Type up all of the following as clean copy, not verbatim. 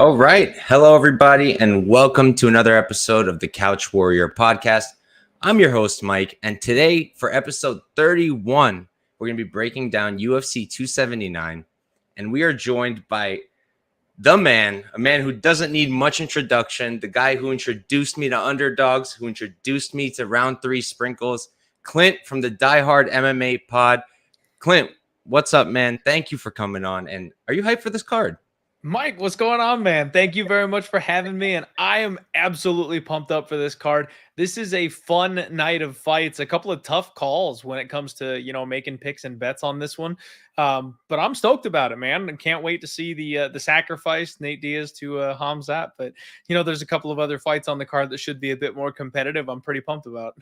All right. Hello, everybody, and welcome to another episode of the Couch Warrior podcast. I'm your host, Mike, and today for episode 31, we're going to be breaking down UFC 279, and we are joined by the man, a man who doesn't need much introduction, the guy who introduced me to underdogs, who introduced me to round 3 sprinkles, Clint from the Die Hard MMA pod. Clint, what's up, man? Thank you for coming on, and are you hyped for this card? Mike, what's going on, man? Thank you very much for having me, and I am absolutely pumped up for this card. This is a fun night of fights, a couple of tough calls when it comes to, making picks and bets on this one. But I'm stoked about it, man, and can't wait to see the sacrifice, Nate Diaz to Khamzat. But, there's a couple of other fights on the card that should be a bit more competitive. I'm pretty pumped about.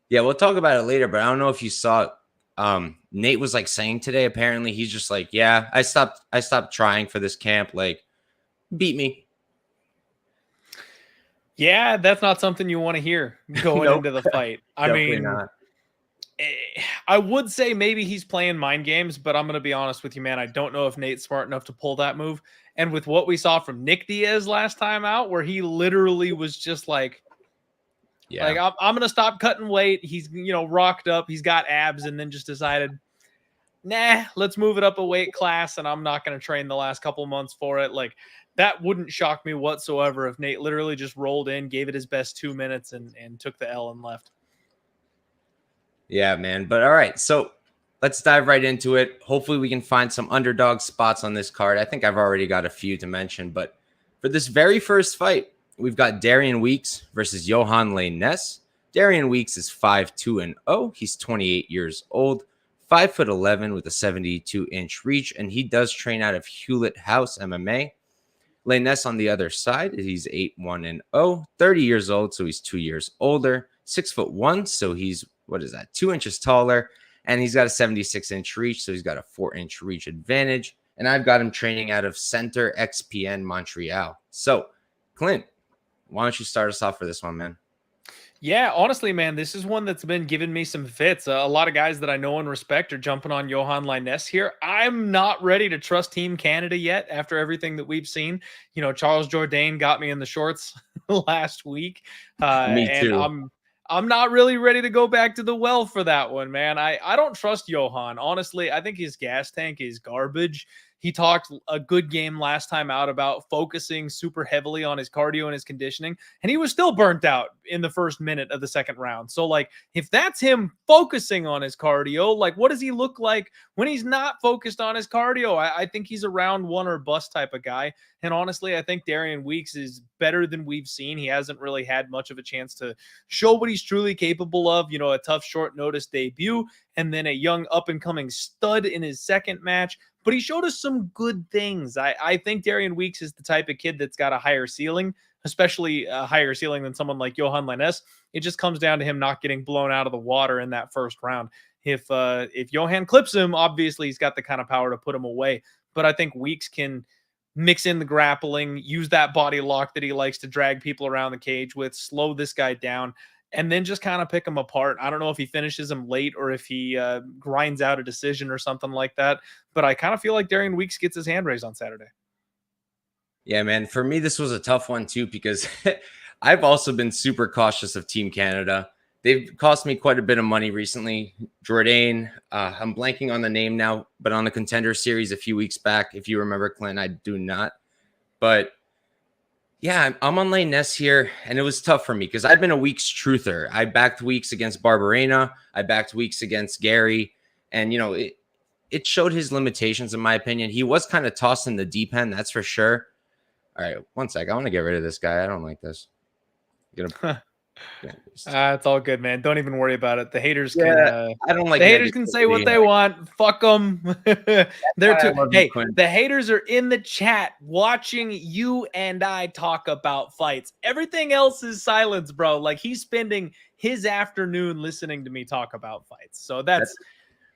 Yeah, we'll talk about it later, but I don't know if you saw it. Nate was like saying today, apparently he's just like, yeah, I stopped trying for this camp. Like, beat me. Yeah, that's not something you want to hear going into the fight. I mean, not. I would say maybe he's playing mind games, but I'm going to be honest with you, man. I don't know if Nate's smart enough to pull that move. And with what we saw from Nick Diaz last time out, where he literally was just like, yeah, like I'm going to stop cutting weight. He's, rocked up. He's got abs, and then just decided, nah, let's move it up a weight class, and I'm not going to train the last couple months for it. Like, that wouldn't shock me whatsoever if Nate literally just rolled in, gave it his best 2 minutes, and took the L and left. Yeah, man. But all right, so let's dive right into it. Hopefully we can find some underdog spots on this card. I think I've already got a few to mention, but for this very first fight, we've got Darian Weeks versus Yohan Lainesse. Darian Weeks is 5-2-0. He's 28 years old, 5'11" with a 72-inch reach, and he does train out of Hewlett House MMA. Lainesse on the other side, he's 8-1-0, 30 years old, so he's 2 years older, 6'1", so he's, 2 inches taller, and he's got a 76-inch reach, so he's got a 4-inch reach advantage. And I've got him training out of Center XPN Montreal. So, Clint, why don't you start us off for this one, man? Yeah, honestly, man, this is one that's been giving me some fits. A lot of guys that I know and respect are jumping on Yohan Lainesse here. I'm not ready to trust Team Canada yet after everything that we've seen. Charles Jourdain got me in the shorts last week. Me too. And I'm not really ready to go back to the well for that one, man. I don't trust Yohan. Honestly, I think his gas tank is garbage. He talked a good game last time out about focusing super heavily on his cardio and his conditioning, and he was still burnt out in the first minute of the second round. So, like, if that's him focusing on his cardio, like, what does he look like when he's not focused on his cardio? I think he's a round one or bust type of guy. And honestly, I think Darian Weeks is better than we've seen. He hasn't really had much of a chance to show what he's truly capable of. A tough short notice debut, and then a young up-and-coming stud in his second match. But he showed us some good things. I think Darian Weeks is the type of kid that's got a higher ceiling, especially a higher ceiling than someone like Yohan Lainesse. It just comes down to him not getting blown out of the water in that first round. If Yohan clips him, obviously he's got the kind of power to put him away. But I think Weeks can mix in the grappling, use that body lock that he likes to drag people around the cage with, slow this guy down, and then just kind of pick him apart. I don't know if he finishes him late or if he grinds out a decision or something like that. But I kind of feel like Darian Weeks gets his hand raised on Saturday. Yeah, man. For me, this was a tough one, too, because I've also been super cautious of Team Canada. They've cost me quite a bit of money recently. Jourdain, I'm blanking on the name now, but on the Contender Series a few weeks back, if you remember, Clint, I do not. But yeah, I'm on Lainesse here, and it was tough for me because I've been a Weeks truther. I backed Weeks against Barberena. I backed Weeks against Gary, and, it showed his limitations, in my opinion. He was kind of tossed in the deep end, that's for sure. All right, one sec. I want to get rid of this guy. I don't like this. It's all good, man. Don't even worry about it. The haters can. I don't like. The haters can say what they want. Fuck them. The haters are in the chat watching you and I talk about fights. Everything else is silence, bro. Like, he's spending his afternoon listening to me talk about fights. So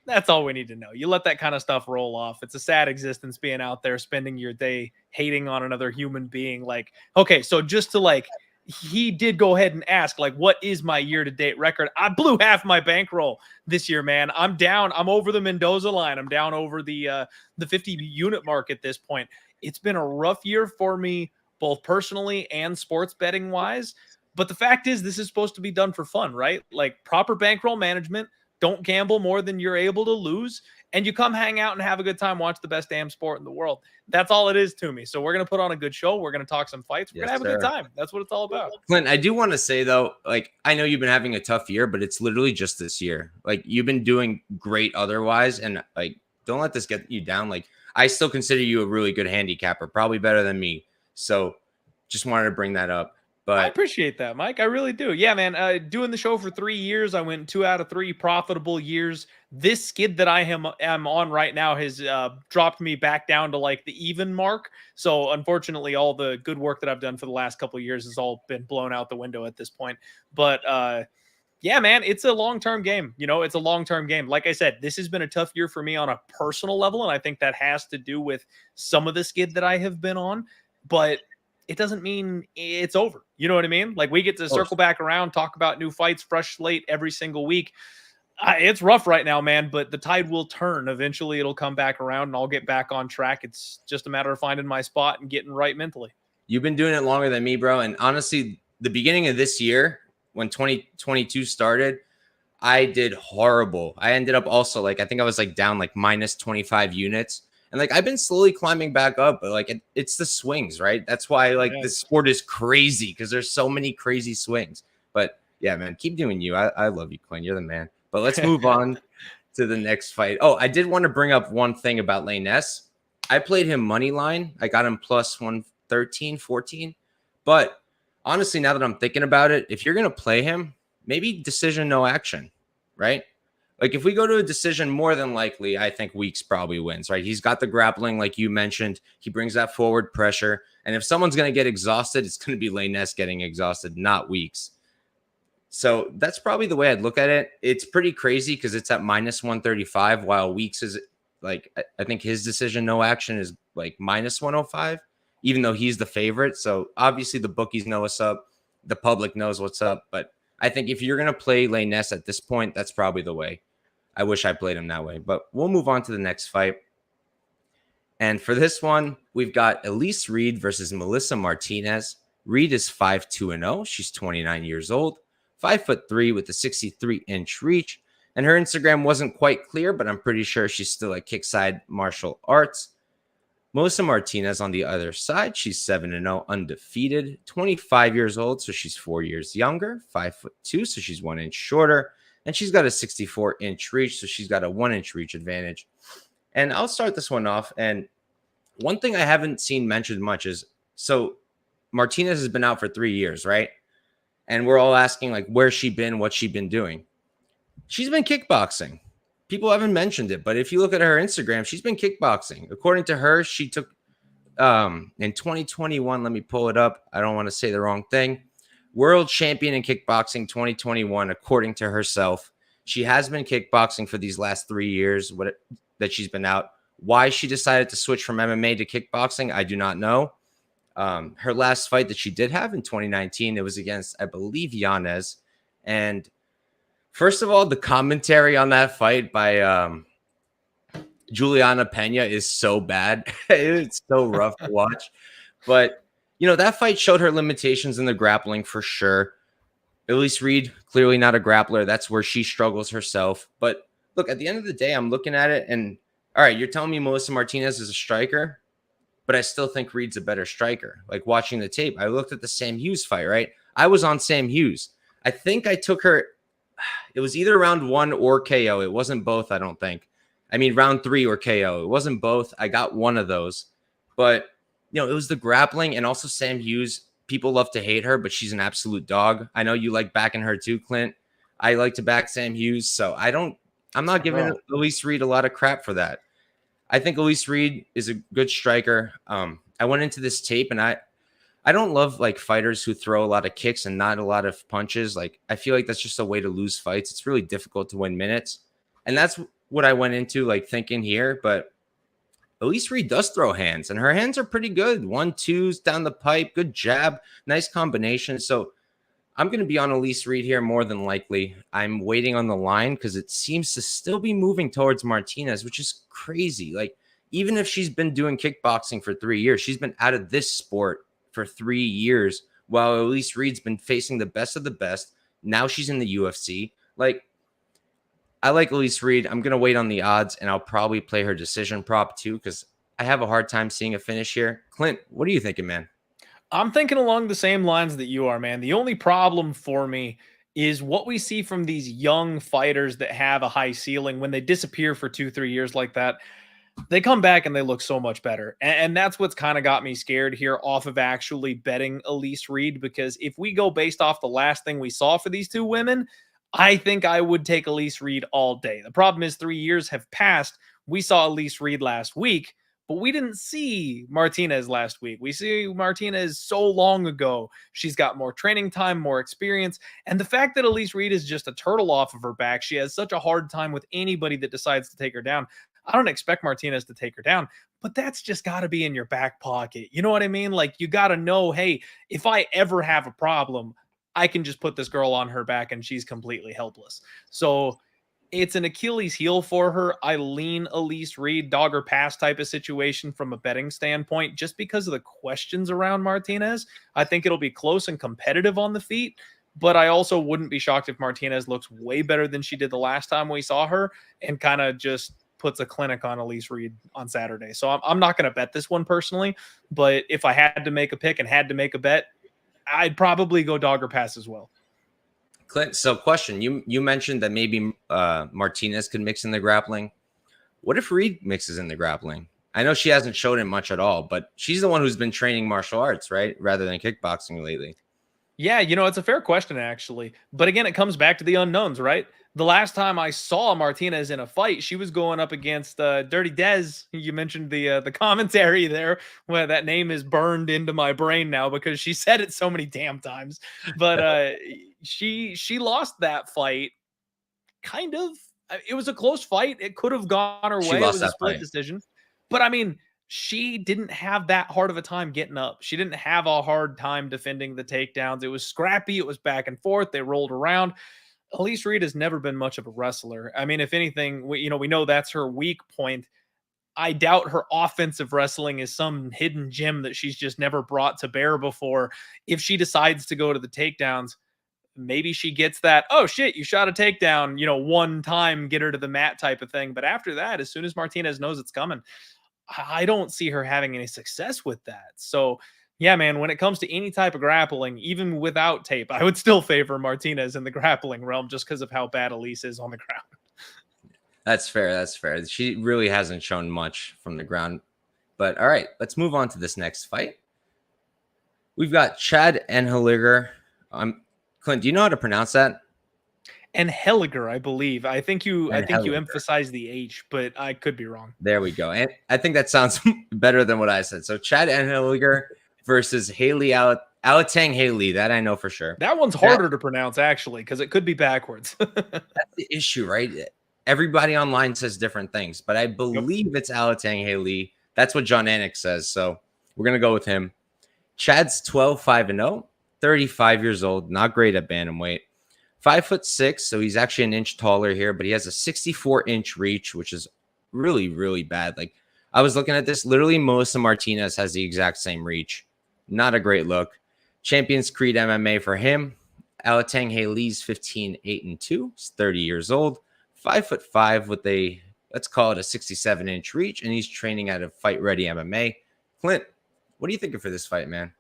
that's all we need to know. You let that kind of stuff roll off. It's a sad existence being out there spending your day hating on another human being. Like, okay, so just to he did go ahead and ask, what is my year-to-date record? I blew half my bankroll this year, man. I'm down. I'm over the Mendoza line. I'm down over the 50 unit mark at this point. it's been a rough year for me, both personally and sports betting wise. But the fact is, this is supposed to be done for fun, right? Like proper bankroll management. Don't gamble more than you're able to lose. And you come hang out and have a good time, watch the best damn sport in the world. That's all it is to me. So we're going to put on a good show. We're going to talk some fights. We're going to have a good time. That's what it's all about. Clint, I do want to say, though, like, I know you've been having a tough year, but it's literally just this year. Like, you've been doing great otherwise. And, like, don't let this get you down. Like, I still consider you a really good handicapper, probably better than me. So just wanted to bring that up. But I appreciate that, Mike. I really do. Yeah, man. Doing the show for 3 years, I went 2 out of 3 profitable years. This skid that I am on right now has dropped me back down to like the even mark. So unfortunately, all the good work that I've done for the last couple of years has all been blown out the window at this point. But yeah, man, it's a long-term game. You know, it's a long-term game. Like I said, this has been a tough year for me on a personal level, and I think that has to do with some of the skid that I have been on. But it doesn't mean it's over. You know what I mean? Like we get to circle back around, talk about new fights, fresh slate every single week. It's rough right now, man, but the tide will turn. Eventually it'll come back around and I'll get back on track. It's just a matter of finding my spot and getting right mentally. You've been doing it longer than me, bro. And honestly, the beginning of this year, when 2022 started, I did horrible. I ended up also like, I think I was like down like minus 25 units. And like, I've been slowly climbing back up, but like, it's the swings, right? That's why like this sport is crazy because there's so many crazy swings. But yeah, man, keep doing you. I love you, Quinn. You're the man. But let's move on to the next fight. Oh, I did want to bring up one thing about Lainesse. I played him money line. I got him plus 113, 14. But honestly, now that I'm thinking about it, if you're going to play him, maybe decision, no action, right? Like if we go to a decision, more than likely, I think Weeks probably wins, right? He's got the grappling, like you mentioned. He brings that forward pressure. And if someone's going to get exhausted, it's going to be Lainesse getting exhausted, not Weeks. So that's probably the way I'd look at it. It's pretty crazy because it's at minus 135, while Weeks is like, I think his decision, no action is like minus 105, even though he's the favorite. So obviously the bookies know what's up. The public knows what's up. But I think if you're going to play Lainesse at this point, that's probably the way. I wish I played him that way, but we'll move on to the next fight. And for this one, we've got Elise Reed versus Melissa Martinez. Reed is 5'2" She's 29 years old, 5'3" with a 63-inch reach. And her Instagram wasn't quite clear, but I'm pretty sure she's still at Kickside Martial Arts. Melissa Martinez on the other side, she's 7-0, undefeated, 25 years old, so she's 4 years younger, 5'2", so she's 1 inch shorter. And she's got a 64-inch reach, so she's got a 1-inch reach advantage. And I'll start this one off. And one thing I haven't seen mentioned much is, so Martinez has been out for 3 years, right? And we're all asking, like, where's she been? What's she been doing? She's been kickboxing. People haven't mentioned it, but if you look at her Instagram, she's been kickboxing. According to her, she took, in 2021, let me pull it up. I don't want to say the wrong thing. World champion in kickboxing 2021, according to herself. She has been kickboxing for these last 3 years that she's been out. Why she decided to switch from MMA to kickboxing, I do not know. Her last fight that she did have in 2019, it was against, I believe, Yanez. And first of all, the commentary on that fight by Juliana Pena is so bad. It's so rough to watch. But you know, that fight showed her limitations in the grappling for sure. Elise Reed, clearly not a grappler. That's where she struggles herself. But look, at the end of the day, I'm looking at it and, all right, you're telling me Melissa Martinez is a striker, but I still think Reed's a better striker. Like watching the tape, I looked at the Sam Hughes fight, right? I was on Sam Hughes. I think I took her. It was either round 1 or KO. It wasn't both, I don't think. I mean, round 3 or KO. It wasn't both. I got one of those. But you know, it was the grappling, and also Sam Hughes. People love to hate her, but she's an absolute dog. I know you like backing her too, Clint. I like to back Sam Hughes, so I'm not giving Elise Reed a lot of crap for that. I think Elise Reed is a good striker. I went into this tape, and I don't love like fighters who throw a lot of kicks and not a lot of punches. Like I feel like that's just a way to lose fights. It's really difficult to win minutes, and that's what I went into like thinking here, but Elise Reed does throw hands, and her hands are pretty good. 1-2s down the pipe, good jab, nice combination. So I'm going to be on Elise Reed here more than likely. I'm waiting on the line because it seems to still be moving towards Martinez, which is crazy. Like even if she's been doing kickboxing for 3 years, she's been out of this sport for 3 years, while Elise Reed's been facing the best of the best. Now she's in the UFC. Like, I like Elise Reed. I'm going to wait on the odds, and I'll probably play her decision prop too, because I have a hard time seeing a finish here. Clint, what are you thinking, man? I'm thinking along the same lines that you are, man. The only problem for me is what we see from these young fighters that have a high ceiling. When they disappear for 2-3 years like that, they come back and they look so much better. And that's what's kind of got me scared here off of actually betting Elise Reed, because if we go based off the last thing we saw for these two women, I think I would take Elise Reed all day. The problem is 3 years have passed. We saw Elise Reed last week, but we didn't see Martinez last week. We see Martinez so long ago. She's got more training time, more experience. And the fact that Elise Reed is just a turtle off of her back, she has such a hard time with anybody that decides to take her down. I don't expect Martinez to take her down, but that's just got to be in your back pocket. You know what I mean? Like, you got to know, hey, if I ever have a problem, I can just put this girl on her back and she's completely helpless. So it's an Achilles heel for her. I lean Elise Reed, dog or pass type of situation from a betting standpoint, just because of the questions around Martinez. I think it'll be close and competitive on the feet, but I also wouldn't be shocked if Martinez looks way better than she did the last time we saw her and kind of just puts a clinic on Elise Reed on Saturday. So I'm not going to bet this one personally, but if I had to make a pick and had to make a bet, I'd probably go dog or pass as well. Clint, so question, you mentioned that maybe Martinez could mix in the grappling. What if Reed mixes in the grappling? I know she hasn't showed it much at all, but she's the one who's been training martial arts, right? Rather than kickboxing lately. Yeah, it's a fair question, actually. But again, it comes back to the unknowns, right? The last time I saw Martinez in a fight, she was going up against Dirty Dez. You mentioned the commentary there, where that name is burned into my brain now because she said it so many damn times. But she lost that fight. Kind of. It was a close fight. It could have gone her way. It was a split decision. But I mean, she didn't have that hard of a time getting up. She didn't have a hard time defending the takedowns. It was scrappy. It was back and forth. They rolled around. Elise Reed has never been much of a wrestler. I mean, if anything, we know that's her weak point. I doubt her offensive wrestling is some hidden gem that she's just never brought to bear before. If she decides to go to the takedowns, maybe she gets that, oh shit, you shot a takedown, one time, get her to the mat type of thing. But after that, as soon as Martinez knows it's coming, I don't see her having any success with that. So yeah, man, when it comes to any type of grappling, even without tape, I would still favor Martinez in the grappling realm just because of how bad Elise is on the ground. That's fair. That's fair. She really hasn't shown much from the ground. But all right, let's move on to this next fight. We've got Chad Anheliger. Clint, do you know how to pronounce that? Anheliger, I believe. I think you emphasize the H, but I could be wrong. There we go. And I think that sounds better than what I said. So Chad Anheliger versus Alateng Heili. That I know for sure. That one's harder to pronounce, actually, because it could be backwards. That's the issue, right? Everybody online says different things, but I believe it's Alateng Heili. That's what John Anik says. So we're going to go with him. Chad's 12-5-0, 35 years old, not great at bantamweight. 5'6", so he's actually an inch taller here, but he has a 64-inch reach, which is really, really bad. Like, I was looking at this, literally Melissa Martinez has the exact same reach. Not a great look. Champions Creed MMA for him. Alateng Heili's 15-8-2. He's 30 years old, 5'5" with a, let's call it a 67-inch reach, and he's training at a Fight Ready MMA. Clint, what are you thinking for this fight, man?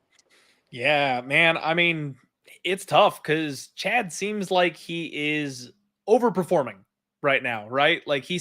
Yeah, man. I mean, it's tough because Chad seems like he is overperforming right now, right? Like he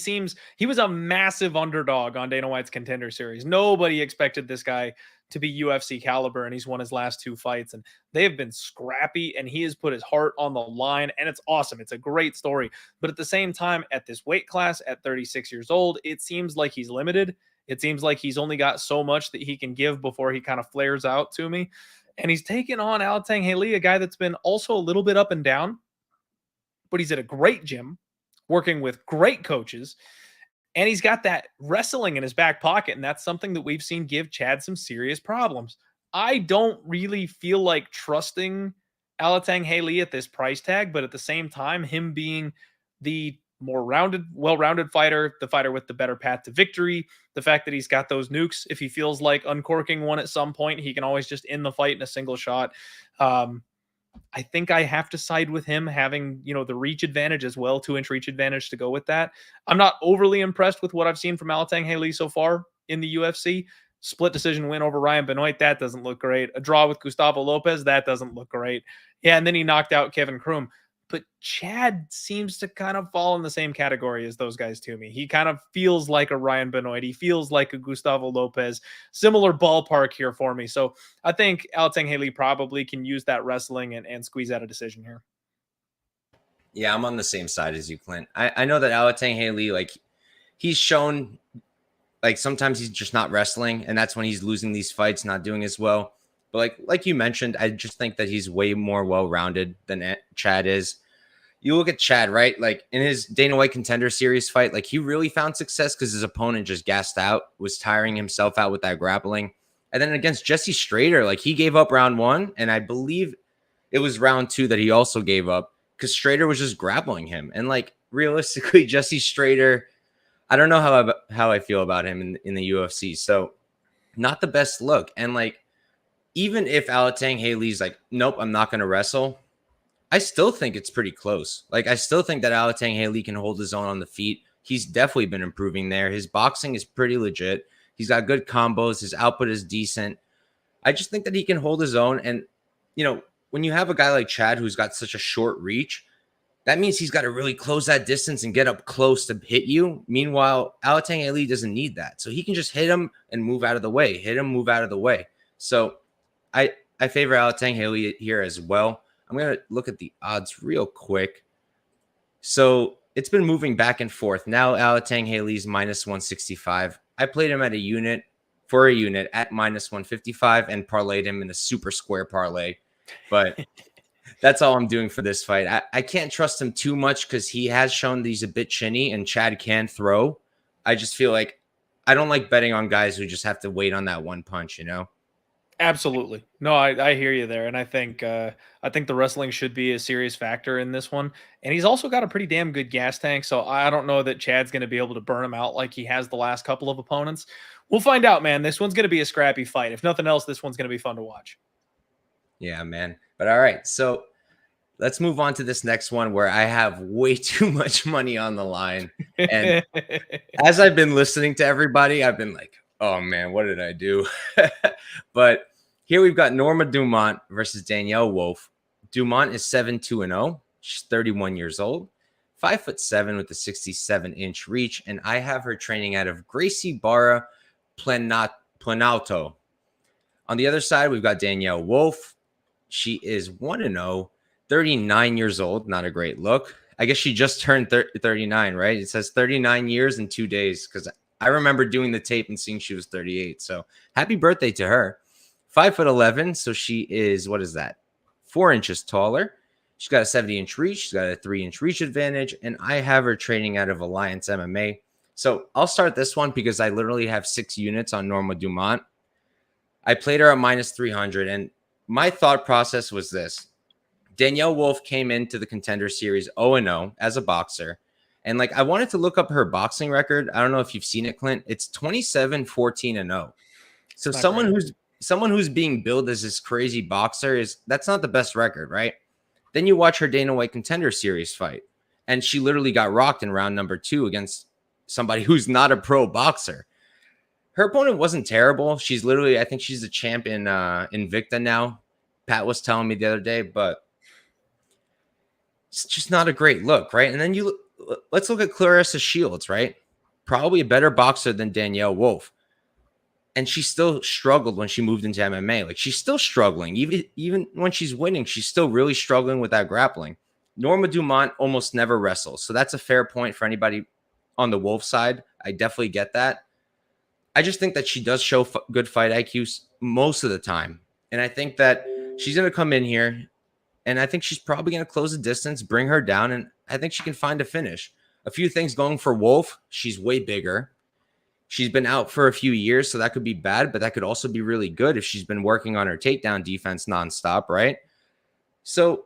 was a massive underdog on Dana White's Contender Series. Nobody expected this guy to be UFC caliber, and he's won his last two fights, and they have been scrappy, and he has put his heart on the line, and it's awesome. It's a great story. But at the same time, at this weight class, at 36 years old, it seems like he's limited. It seems like he's only got so much that he can give before he kind of flares out to me. And he's taken on Alateng Heili, a guy that's been also a little bit up and down, but he's at a great gym, working with great coaches, and he's got that wrestling in his back pocket, and that's something that we've seen give Chad some serious problems. I don't really feel like trusting Alateng Heili at this price tag, but at the same time, him being the more well-rounded fighter, the fighter with the better path to victory. The fact that he's got those nukes, if he feels like uncorking one at some point, he can always just end the fight in a single shot. I think I have to side with him having, the reach advantage as well, 2-inch reach advantage to go with that. I'm not overly impressed with what I've seen from Alateng Heili so far in the UFC. Split decision win over Ryan Benoit, that doesn't look great. A draw with Gustavo Lopez, that doesn't look great. Yeah, and then he knocked out Kevin Kroom. But Chad seems to kind of fall in the same category as those guys to me. He kind of feels like a Ryan Benoit. He feels like a Gustavo Lopez. Similar ballpark here for me. So I think Alateng Heili probably can use that wrestling and squeeze out a decision here. Yeah, I'm on the same side as you, Clint. I know that Alateng Heili, like, he's shown, like, sometimes he's just not wrestling, and that's when he's losing these fights, not doing as well. But like you mentioned, I just think that he's way more well-rounded than Chad is. You look at Chad, right? Like, in his Dana White Contender Series fight, like, he really found success because his opponent just gassed out, was tiring himself out with that grappling. And then against Jesse Strader, like, he gave up round 1, and I believe it was round 2 that he also gave up because Strader was just grappling him. And, like, realistically, Jesse Strader, I don't know how I feel about him in the UFC. So, not the best look. And, like, even if Alateng Heili's like, nope, I'm not going to wrestle, I still think it's pretty close. Like, I still think that Alateng Heili can hold his own on the feet. He's definitely been improving there. His boxing is pretty legit. He's got good combos. His output is decent. I just think that he can hold his own. And, when you have a guy like Chad who's got such a short reach, that means he's got to really close that distance and get up close to hit you. Meanwhile, Alateng Heili doesn't need that. So he can just hit him and move out of the way. Hit him, move out of the way. So I favor Alateng Heili here as well. I'm going to look at the odds real quick. So it's been moving back and forth. Now Alateng Heili's minus 165. I played him at a unit at minus 155 and parlayed him in a super square parlay. But that's all I'm doing for this fight. I can't trust him too much because he has shown that he's a bit chinny and Chad can throw. I just feel like I don't like betting on guys who just have to wait on that one punch, Absolutely. No, I hear you there. And I think the wrestling should be a serious factor in this one. And he's also got a pretty damn good gas tank. So I don't know that Chad's going to be able to burn him out like he has the last couple of opponents. We'll find out, man. This one's going to be a scrappy fight. If nothing else, this one's going to be fun to watch. Yeah, man. But all right. So let's move on to this next one where I have way too much money on the line. And as I've been listening to everybody, I've been like, oh, man, what did I do? But here we've got Norma Dumont versus Danyelle Wolf. Dumont is 7-2-0. She's 31 years old, 5'7" with a 67-inch reach. And I have her training out of Gracie Barra Planalto. On the other side, we've got Danyelle Wolf. She is 1-0, 39 years old. Not a great look. I guess she just turned 39, right? It says 39 years and 2 days because I remember doing the tape and seeing she was 38. So happy birthday to her. 5'11". So she is, 4 inches taller. She's got a 70-inch reach. She's got a 3-inch reach advantage. And I have her training out of Alliance MMA. So I'll start this one because I literally have 6 units on Norma Dumont. I played her at minus 300. And my thought process was this. Danyelle Wolf came into the Contender Series 0-0 as a boxer. And I wanted to look up her boxing record. I don't know if you've seen it, Clint. It's 27-14-0. So someone who's being billed as this crazy boxer that's not the best record, right? Then you watch her Dana White Contender Series fight, and she literally got rocked in round number 2 against somebody who's not a pro boxer. Her opponent wasn't terrible. She's literally, I think she's a champ in Invicta now. Pat was telling me the other day, but it's just not a great look, right? And then let's look at Clarissa Shields, right? Probably a better boxer than Danyelle Wolf. And she still struggled when she moved into MMA. She's still struggling. Even when she's winning, she's still really struggling with that grappling. Norma Dumont almost never wrestles. So that's a fair point for anybody on the Wolf side. I definitely get that. I just think that she does show good fight IQ most of the time. And I think that she's going to come in here, and I think she's probably going to close the distance, bring her down, and I think she can find a finish. A few things going for Wolf. She's way bigger. She's been out for a few years, so that could be bad, but that could also be really good if she's been working on her takedown defense nonstop, right? So,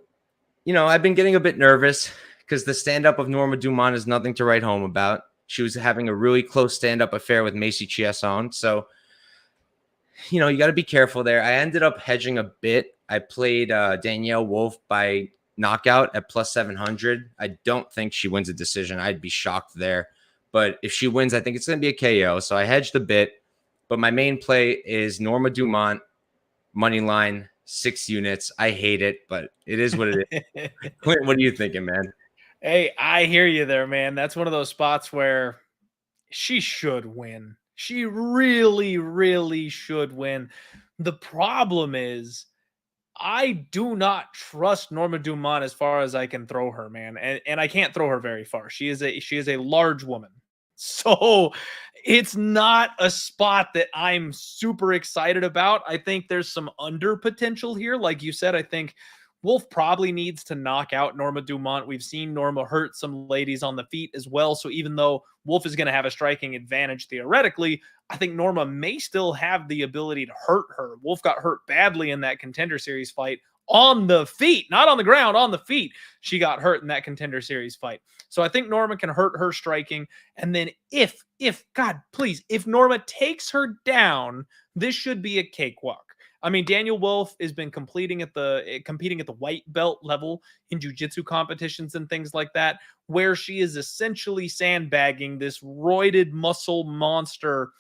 I've been getting a bit nervous because the stand-up of Norma Dumont is nothing to write home about. She was having a really close stand-up affair with Macy Chiasson. So, you know, you got to be careful there. I ended up hedging a bit. I played Danyelle Wolf by knockout at plus 700. I don't think she wins a decision. I'd be shocked there. But if she wins, I think it's going to be a KO. So I hedged a bit. But my main play is Norma Dumont, money line, 6 units. I hate it, but it is what it is. Clint, what are you thinking, man? Hey, I hear you there, man. That's one of those spots where she should win. She really, really should win. The problem is I do not trust Norma Dumont as far as I can throw her, man. And I can't throw her very far. She is a large woman. So it's not a spot that I'm super excited about. I think there's some under potential here. Like you said, I think Wolf probably needs to knock out Norma Dumont. We've seen Norma hurt some ladies on the feet as well. So even though Wolf is going to have a striking advantage theoretically, I think Norma may still have the ability to hurt her. Wolf got hurt badly in that Contender Series fight on the feet, not on the ground, on the feet. She got hurt in that Contender Series fight. So I think Norma can hurt her striking. And then if God, please, if Norma takes her down, this should be a cakewalk. I mean, Danyelle Wolf has been competing at the white belt level in jiu-jitsu competitions and things like that, where she is essentially sandbagging this roided muscle monster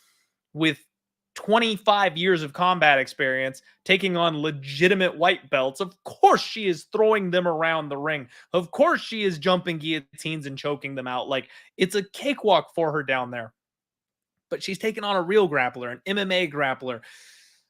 with 25 years of combat experience, taking on legitimate white belts. Of course, she is throwing them around the ring. Of course, she is jumping guillotines and choking them out. Like, it's a cakewalk for her down there. But she's taken on a real grappler, an MMA grappler.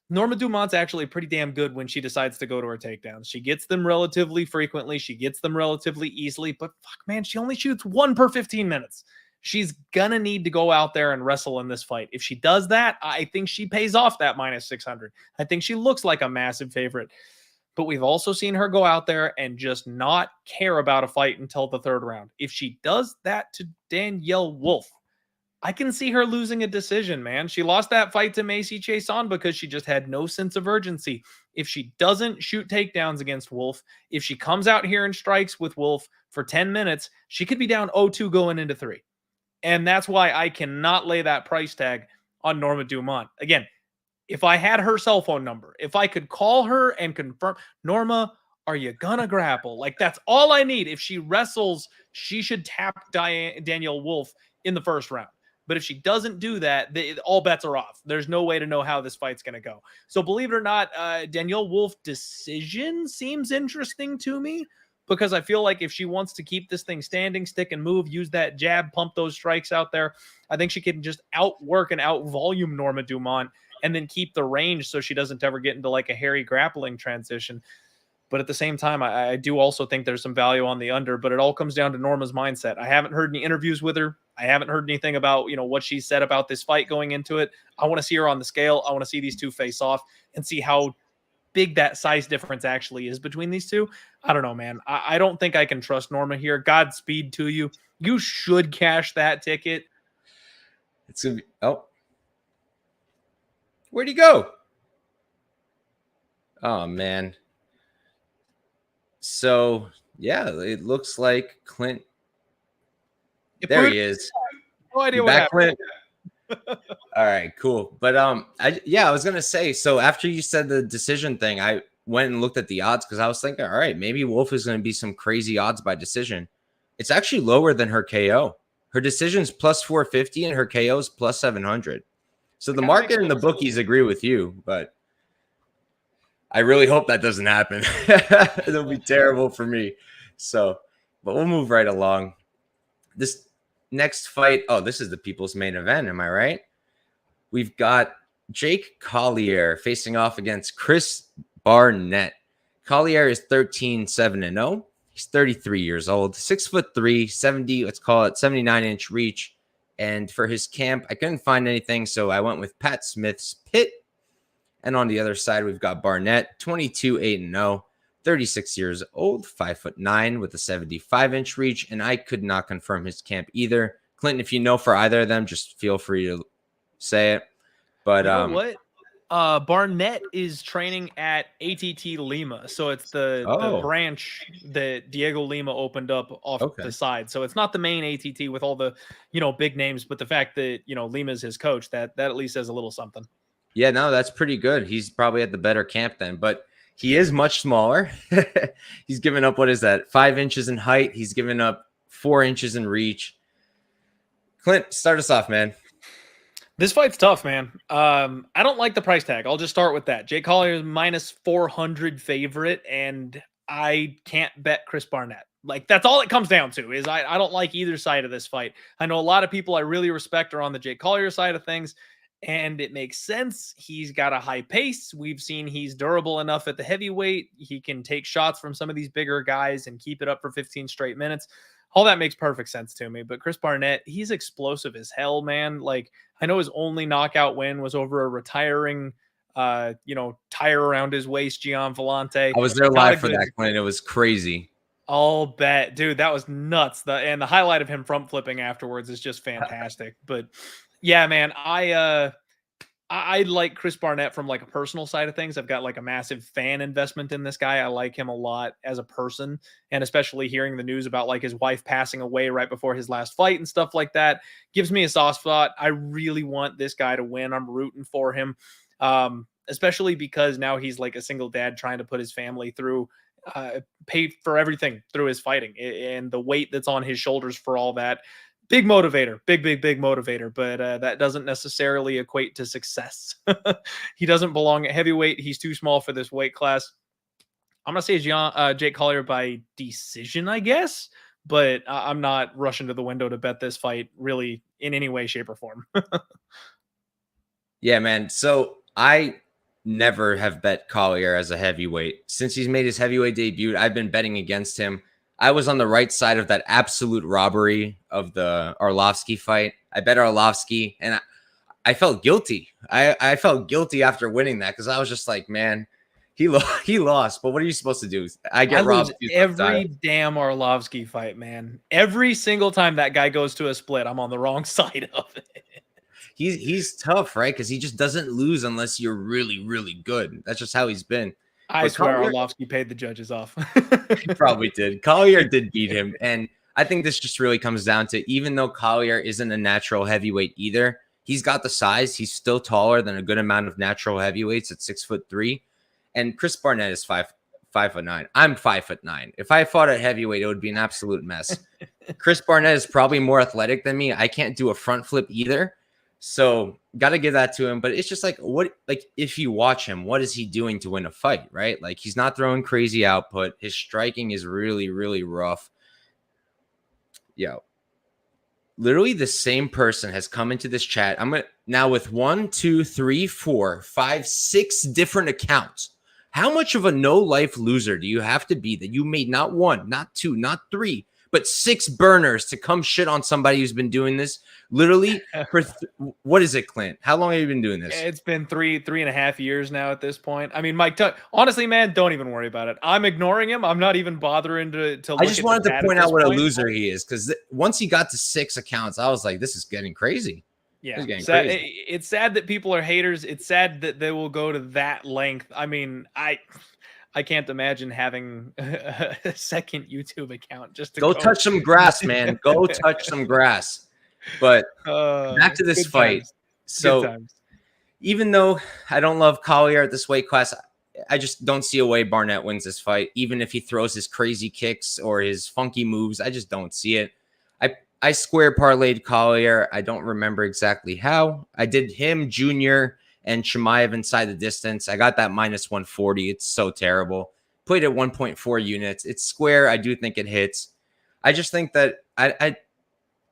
Norma Dumont's actually pretty damn good when she decides to go to her takedowns. She gets them relatively frequently. She gets them relatively easily. But fuck, man, she only shoots 1 per 15 minutes. She's going to need to go out there and wrestle in this fight. If she does that, I think she pays off that minus 600. I think she looks like a massive favorite. But we've also seen her go out there and just not care about a fight until the 3rd round. If she does that to Danyelle Wolf, I can see her losing a decision, man. She lost that fight to Macy Chiasson because she just had no sense of urgency. If she doesn't shoot takedowns against Wolf, if she comes out here and strikes with Wolf for 10 minutes, she could be down 0-2 going into 3. And that's why I cannot lay that price tag on Norma Dumont. Again, if I had her cell phone number, if I could call her and confirm, Norma, are you gonna grapple? Like, that's all I need. If she wrestles, she should tap Danyelle Wolf in the 1st round. But if she doesn't do that, all bets are off. There's no way to know how this fight's going to go. So believe it or not, Danyelle Wolf decision seems interesting to me, because I feel like if she wants to keep this thing standing, stick and move, use that jab, pump those strikes out there, I think she can just outwork and outvolume Norma Dumont and then keep the range so she doesn't ever get into like a hairy grappling transition. But at the same time, I do also think there's some value on the under, but it all comes down to Norma's mindset. I haven't heard any interviews with her. I haven't heard anything about, what she said about this fight going into it. I want to see her on the scale. I want to see these two face off and see how big that size difference actually is between these two. I don't know, man. I don't think I can trust Norma here. Godspeed to you. You should cash that ticket. It's going to be, oh. Where'd he go? Oh, man. So, yeah, it looks like Clint. There he is. No idea what happened. Clint. All right, cool. But I was gonna say. So after you said the decision thing, I went and looked at the odds because I was thinking, all right, maybe Wolf is gonna be some crazy odds by decision. It's actually lower than her KO. Her decision's plus 450 and her KO's plus 700. So the market and the bookies agree with you, but I really hope that doesn't happen. It'll be terrible for me. So, but we'll move right along. This next fight, this is the people's main event. Am I right? We've got Jake Collier facing off against Chris Barnett. Collier is 13-7-0. He's 33 years old, 6'3", 70, let's call it 79-inch reach. And for his camp, I couldn't find anything, so I went with Pat Smith's Pit. And on the other side, we've got Barnett, 22-8-0, 36 years old, 5'9", with a 75-inch reach. And I could not confirm his camp either. Clinton, if you know for either of them, just feel free to say it. But you know what? Barnett is training at ATT Lima, so it's the Oh, branch that Diego Lima opened up off the okay. side. So it's not the main ATT with all the big names, but the fact that Lima's his coach, that at least says a little something. Yeah, no, that's pretty good. He's probably at the better camp then, but he is much smaller. He's given up, what is that, 5 inches in height. He's given up 4 inches in reach. Clint, start us off, man. This fight's tough, man. I don't like the price tag. I'll just start with that. Jake Collier is minus 400 favorite, and I can't bet Chris Barnett. Like, that's all it comes down to is I don't like either side of this fight. I know a lot of people I really respect are on the Jake Collier side of things, and it makes sense. He's got a high pace. We've seen he's durable enough at the heavyweight. He can take shots from some of these bigger guys and keep it up for 15 straight minutes. All that makes perfect sense to me. But Chris Barnett, he's explosive as hell, man. Like, I know his only knockout win was over a retiring, tire around his waist, Gian Vellante. I was there live for that, Clint. It was crazy. I'll bet, dude, that was nuts. And the highlight of him front flipping afterwards is just fantastic. But yeah, man, I like Chris Barnett from like a personal side of things. I've got like a massive fan investment in this guy. I like him a lot as a person, and especially hearing the news about like his wife passing away right before his last fight and stuff like that gives me a soft spot. I really want this guy to win. I'm rooting for him, especially because now he's like a single dad trying to put his family through, pay for everything through his fighting and the weight that's on his shoulders for all that. Big motivator, big motivator, but that doesn't necessarily equate to success. He doesn't belong at heavyweight. He's too small for this weight class. I'm going to say Jake Collier by decision, I guess, but I'm not rushing to the window to bet this fight really in any way, shape, or form. Yeah, man. So I never have bet Collier as a heavyweight. Since he's made his heavyweight debut, I've been betting against him. I was on the right side of that absolute robbery of the Arlovsky fight. I bet Arlovsky, and I felt guilty. I felt guilty after winning that because I was just like, man, he lost. But what are you supposed to do? I robbed every damn Arlovsky fight, man. Every single time that guy goes to a split, I'm on the wrong side of it. He's tough, right? Because he just doesn't lose unless you're really, really good. That's just how he's been. I swear Arlovsky paid the judges off. He probably did. Collier did beat him. And I think this just really comes down to, even though Collier isn't a natural heavyweight either, he's got the size. He's still taller than a good amount of natural heavyweights at 6'3". And Chris Barnett is 5'9". I'm 5'9". If I fought at heavyweight, it would be an absolute mess. Chris Barnett is probably more athletic than me. I can't do a front flip either. So got to give that to him. But it's just like, if you watch him, what is he doing to win a fight, right? Like, he's not throwing crazy output. His striking is really, really rough. Yo, literally the same person has come into this chat. I'm now with 1, 2, 3, 4, 5, 6 different accounts. How much of a no-life loser do you have to be that you made not 1, not 2, not 3, but 6 burners to come shit on somebody who's been doing this literally for what is it, Clint? How long have you been doing this? It's been three and a half years now at this point. I mean, Mike, honestly, man, don't even worry about it. I'm ignoring him. I'm not even bothering to look. I just wanted to point out what a loser he is, because once he got to 6 accounts, I was like, this is getting crazy. Yeah, it's sad that people are haters. It's sad that they will go to that length. I mean, I can't imagine having a second YouTube account just to go touch some grass, man. Go touch some grass. But back to this fight. Times. So even though I don't love Collier at this weight class, I just don't see a way Barnett wins this fight. Even if he throws his crazy kicks or his funky moves, I just don't see it. I square parlayed Collier. I don't remember exactly how. I did him, Junior, and Chimaev inside the distance. I got that minus 140. It's so terrible. Played at 1.4 units. It's square. I do think it hits. I just think that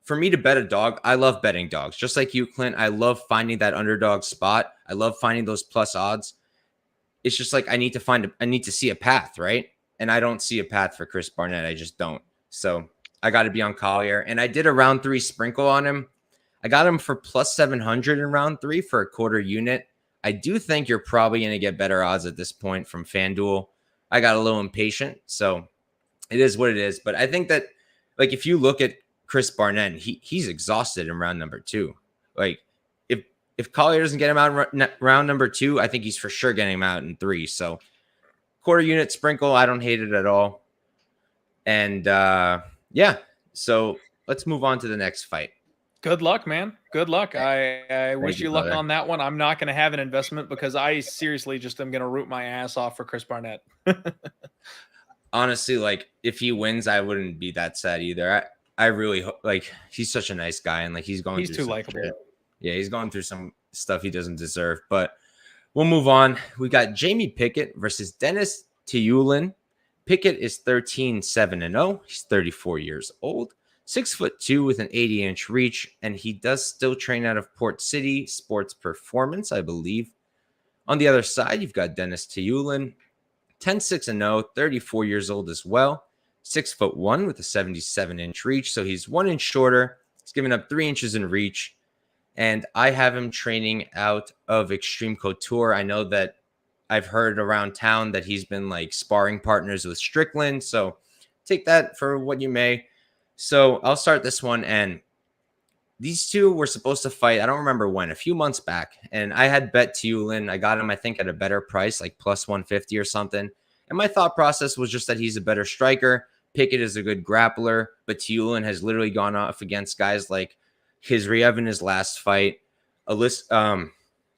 for me to bet a dog, I love betting dogs. Just like you, Clint, I love finding that underdog spot. I love finding those plus odds. It's just like I need to see a path, right? And I don't see a path for Chris Barnett. I just don't. So I got to be on Collier. And I did a round 3 sprinkle on him. I got him for plus 700 in round 3 for a quarter unit. I do think you're probably going to get better odds at this point from FanDuel. I got a little impatient, so it is what it is. But I think that, like, if you look at Chris Barnett, he's exhausted in round number 2. Like, if Collier doesn't get him out in round number 2, I think he's for sure getting him out in 3. So quarter unit sprinkle, I don't hate it at all. And yeah, so let's move on to the next fight. Good luck, man. Good luck. I wish you luck brother. on that one. I'm not going to have an investment because I seriously just am going to root my ass off for Chris Barnett. Honestly, like if he wins, I wouldn't be that sad either. I really like he's such a nice guy and like he's too likable. Yeah, he's going through some stuff he doesn't deserve. But we'll move on. We got Jamie Pickett versus Denis Tiuliulin. Pickett is 13-7-0. He's 34 years old, 6'2" with an 80-inch reach, and he does still train out of Port City Sports Performance, I believe. On the other side, you've got Denis Tiuliulin, 10-6-0, 34 years old as well, 6'1" with a 77-inch reach, so he's 1 inch shorter. He's giving up 3 inches in reach, and I have him training out of Extreme Couture. I know that I've heard around town that he's been like sparring partners with Strickland. So take that for what you may. So I'll start this one. And these two were supposed to fight. I don't remember when, a few months back. And I had bet Tiuliulin. I got him, I think, at a better price, like plus 150 or something. And my thought process was just that he's a better striker. Pickett is a good grappler. But Tiuliulin has literally gone off against guys like Khizriev in his last fight. Elise, I'm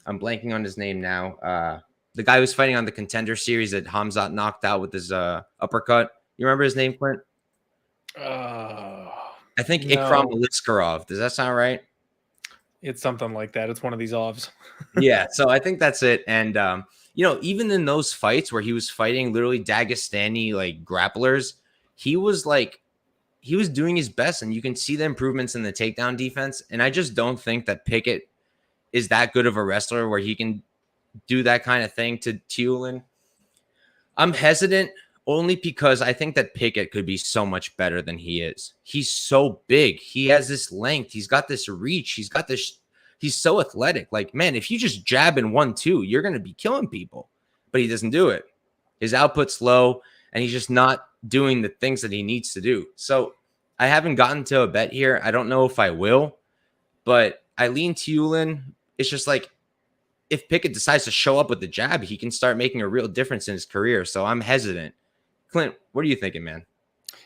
blanking on his name now. The guy who's fighting on the Contender Series that Khamzat knocked out with his uppercut. You remember his name, Clint? I think no. Ikram Aliskerov. Does that sound right? It's something like that. It's one of these offs. Yeah, so I think that's it. And, you know, even in those fights where he was fighting literally Dagestani, like, grapplers, he was doing his best. And you can see the improvements in the takedown defense. And I just don't think that Pickett is that good of a wrestler where he can do that kind of thing to Tiuliulin. I'm hesitant only because I think that Pickett could be so much better than he is. He's so big. He has this length. He's got this reach. He's so athletic. Like, man, if you just jab in 1-2, you're going to be killing people. But he doesn't do it. His output's low, and he's just not doing the things that he needs to do. So I haven't gotten to a bet here. I don't know if I will, but I lean Tiuliulin. It's just like, if Pickett decides to show up with the jab, he can start making a real difference in his career. So I'm hesitant. Clint, what are you thinking, man?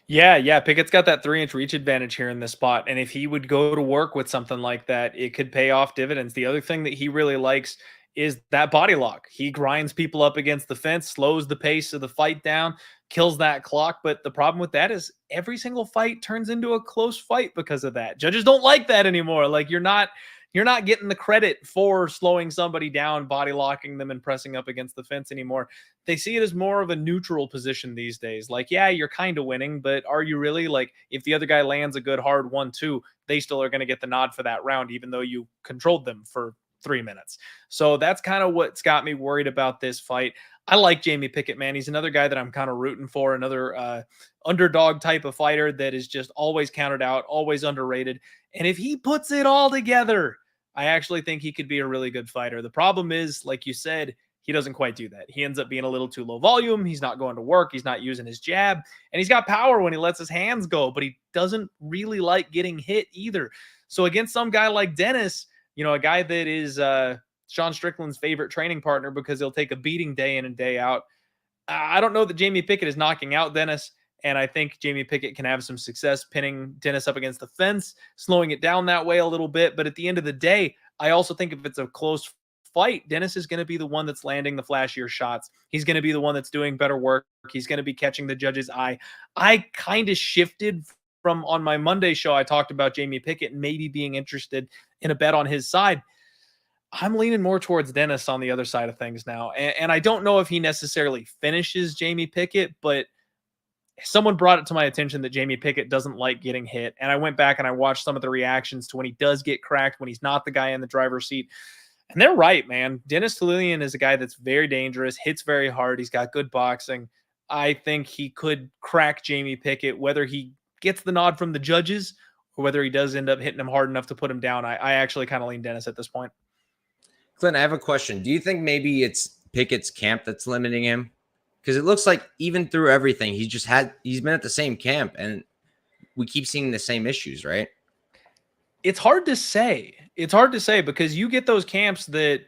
Yeah. Pickett's got that 3-inch reach advantage here in this spot. And if he would go to work with something like that, it could pay off dividends. The other thing that he really likes is that body lock. He grinds people up against the fence, slows the pace of the fight down, kills that clock. But the problem with that is every single fight turns into a close fight because of that. Judges don't like that anymore. Like, you're not getting the credit for slowing somebody down, body locking them, and pressing up against the fence anymore. They see it as more of a neutral position these days. Like, yeah, you're kind of winning, but are you really? Like, if the other guy lands a good hard 1-2, they still are going to get the nod for that round, even though you controlled them for 3 minutes. So that's kind of what's got me worried about this fight. I like Jamie Pickett, man. He's another guy that I'm kind of rooting for, another underdog type of fighter that is just always counted out, always underrated. And if he puts it all together, I actually think he could be a really good fighter. The problem is, like you said, he doesn't quite do that. He ends up being a little too low volume. He's not going to work. He's not using his jab. And he's got power when he lets his hands go, but he doesn't really like getting hit either. So against some guy like Denis, you know, a guy that is Sean Strickland's favorite training partner because he'll take a beating day in and day out, I don't know that Jamie Pickett is knocking out Denis. And I think Jamie Pickett can have some success pinning Denis up against the fence, slowing it down that way a little bit. But at the end of the day, I also think if it's a close fight, Denis is going to be the one that's landing the flashier shots. He's going to be the one that's doing better work. He's going to be catching the judge's eye. I kind of shifted from on my Monday show. I talked about Jamie Pickett maybe being interested in a bet on his side. I'm leaning more towards Denis on the other side of things now. And I don't know if he necessarily finishes Jamie Pickett, but someone brought it to my attention that Jamie Pickett doesn't like getting hit. And I went back and I watched some of the reactions to when he does get cracked, when he's not the guy in the driver's seat. And they're right, man. Denis Tiuliulin is a guy that's very dangerous, hits very hard. He's got good boxing. I think he could crack Jamie Pickett, whether he gets the nod from the judges or whether he does end up hitting him hard enough to put him down. I actually kind of lean Denis at this point. Clint, I have a question. Do you think maybe it's Pickett's camp that's limiting him? Because it looks like even through everything, he's been at the same camp, and we keep seeing the same issues, right? It's hard to say. It's hard to say because you get those camps that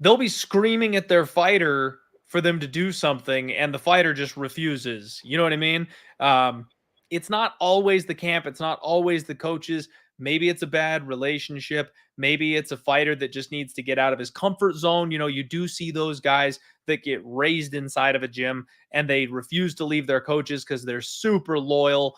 they'll be screaming at their fighter for them to do something and the fighter just refuses. You know what I mean? It's not always the camp. It's not always the coaches. Maybe it's a bad relationship. Maybe it's a fighter that just needs to get out of his comfort zone. You know, you do see those guys that get raised inside of a gym and they refuse to leave their coaches because they're super loyal,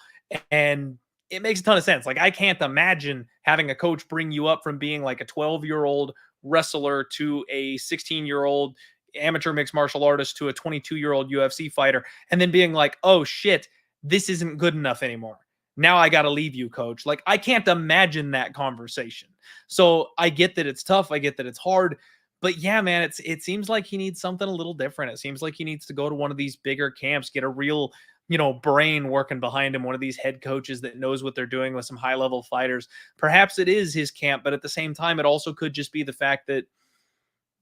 and it makes a ton of sense. Like, I can't imagine having a coach bring you up from being like a 12-year-old wrestler to a 16-year-old amateur mixed martial artist to a 22-year-old UFC fighter and then being like, oh shit, this isn't good enough anymore. Now I got to leave you, coach. Like, I can't imagine that conversation. So I get that it's tough. I get that it's hard. But yeah, man, it seems like he needs something a little different. It seems like he needs to go to one of these bigger camps, get a real, brain working behind him, one of these head coaches that knows what they're doing with some high-level fighters. Perhaps it is his camp, but at the same time, it also could just be the fact that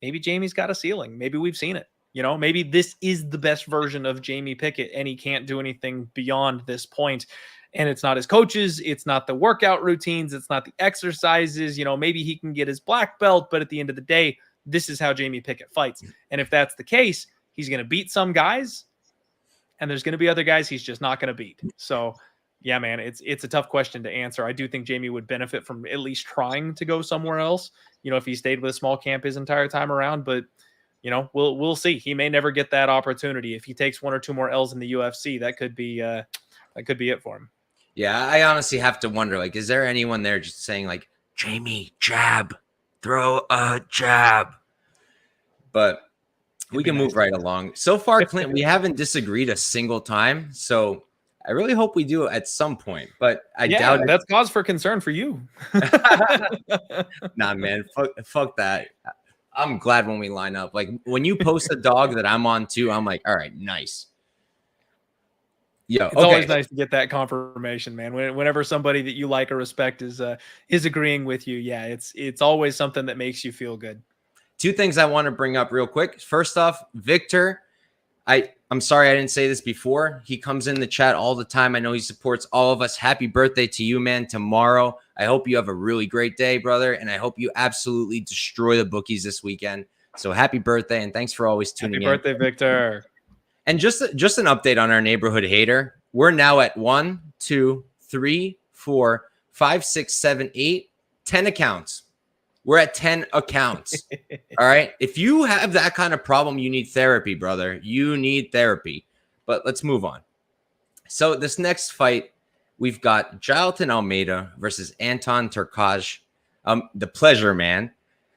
maybe Jamie's got a ceiling. Maybe we've seen it. Maybe this is the best version of Jamie Pickett, and he can't do anything beyond this point. And it's not his coaches. It's not the workout routines. It's not the exercises. Maybe he can get his black belt, but at the end of the day, this is how Jamie Pickett fights. And if that's the case, he's going to beat some guys, and there's going to be other guys he's just not going to beat. So, yeah, man, it's a tough question to answer. I do think Jamie would benefit from at least trying to go somewhere else, if he stayed with a small camp his entire time around. But, we'll see. He may never get that opportunity. If he takes one or two more L's in the UFC, that could be it for him. Yeah, I honestly have to wonder, like, is there anyone there just saying, like, Jamie, jab, throw a jab? But we can move right along. So far, Clint, we haven't disagreed a single time. So I really hope we do at some point. But I doubt it. That's cause for concern for you. Nah, man, fuck that. I'm glad when we line up. Like, when you post a dog that I'm on too, I'm like, all right, nice. It's always nice to get that confirmation, man. Whenever somebody that you like or respect is agreeing with you, yeah, it's always something that makes you feel good. Two things I want to bring up real quick. First off, Victor, I'm sorry I didn't say this before. He comes in the chat all the time. I know he supports all of us. Happy birthday to you, man, tomorrow. I hope you have a really great day, brother, and I hope you absolutely destroy the bookies this weekend. So happy birthday, and thanks for always tuning in. Happy birthday, Victor. And just an update on our neighborhood hater. We're now at 1, 2, 3, 4, 5, 6, 7, 8, 10 accounts. We're at 10 accounts. All right. If you have that kind of problem, you need therapy, brother. You need therapy. But let's move on. So this next fight, we've got Jailton Almeida versus Anton Turkalj, the pleasure man.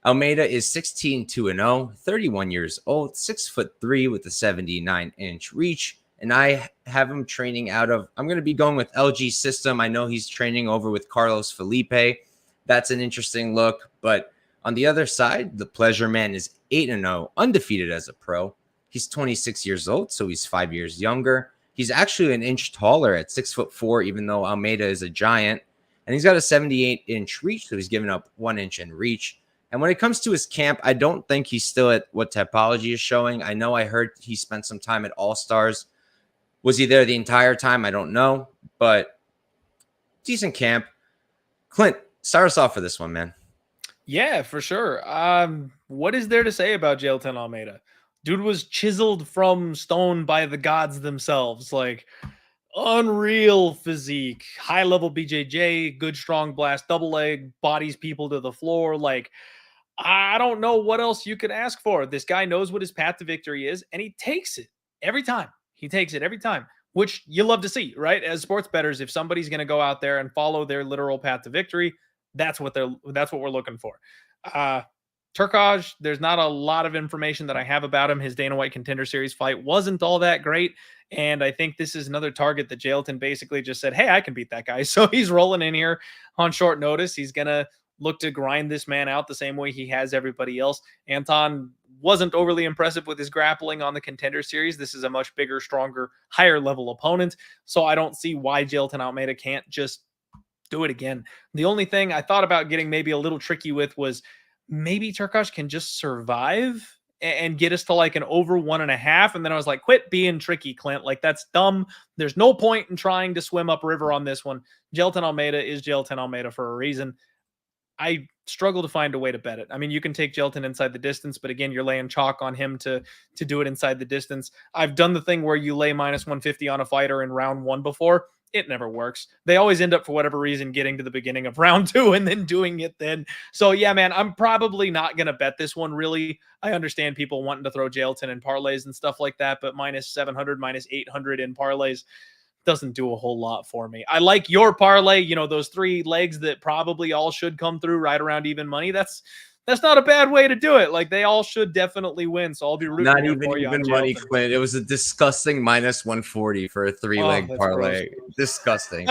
Almeida is 16-2-0, 31 years old, 6'3" with a 79-inch reach. And I have him training I'm going to be going with LG System. I know he's training over with Carlos Felipe. That's an interesting look. But on the other side, the pleasure man is 8-0, undefeated as a pro. He's 26 years old, so he's 5 years younger. He's actually an inch taller at 6'4", even though Almeida is a giant. And he's got a 78-inch reach, so he's given up 1 inch in reach. And when it comes to his camp, I don't think he's still at what Typology is showing. I know I heard he spent some time at All-Stars. Was he there the entire time? I don't know. But decent camp. Clint, start us off for this one, man. Yeah, for sure. What is there to say about Jailton Almeida? Dude was chiseled from stone by the gods themselves. Like, unreal physique, high-level BJJ, good strong blast, double leg, bodies people to the floor. Like, I don't know what else you could ask for. This guy knows what his path to victory is, and he takes it every time. He takes it every time, which you love to see, right? As sports bettors, if somebody's going to go out there and follow their literal path to victory, that's what we're looking for. Turkalj, there's not a lot of information that I have about him. His Dana White Contender Series fight wasn't all that great, and I think this is another target that Jailton basically just said, hey, I can beat that guy. So he's rolling in here on short notice. He's going to look to grind this man out the same way he has everybody else. Anton wasn't overly impressive with his grappling on the Contender Series. This is a much bigger, stronger, higher level opponent. So I don't see why Jailton Almeida can't just do it again. The only thing I thought about getting maybe a little tricky with was maybe Turkalj can just survive and get us to like an over 1.5. And then I was like, quit being tricky, Clint. Like, that's dumb. There's no point in trying to swim upriver on this one. Jailton Almeida is Jailton Almeida for a reason. I struggle to find a way to bet it. I mean, you can take Jailton inside the distance, but again, you're laying chalk on him to do it inside the distance. I've done the thing where you lay minus 150 on a fighter in round 1 before. It never works. They always end up, for whatever reason, getting to the beginning of round 2 and then doing it then. So yeah, man, I'm probably not going to bet this one, really. I understand people wanting to throw Jailton in parlays and stuff like that, but minus 700, minus 800 in parlays doesn't do a whole lot for me. I like your parlay, those 3 legs that probably all should come through right around even money. That's not a bad way to do it. Like, they all should definitely win. So I'll be rooting Not here even for you even on money, Jailton. Clint. It was a disgusting minus 140 for a 3-leg that's parlay. gross. Disgusting.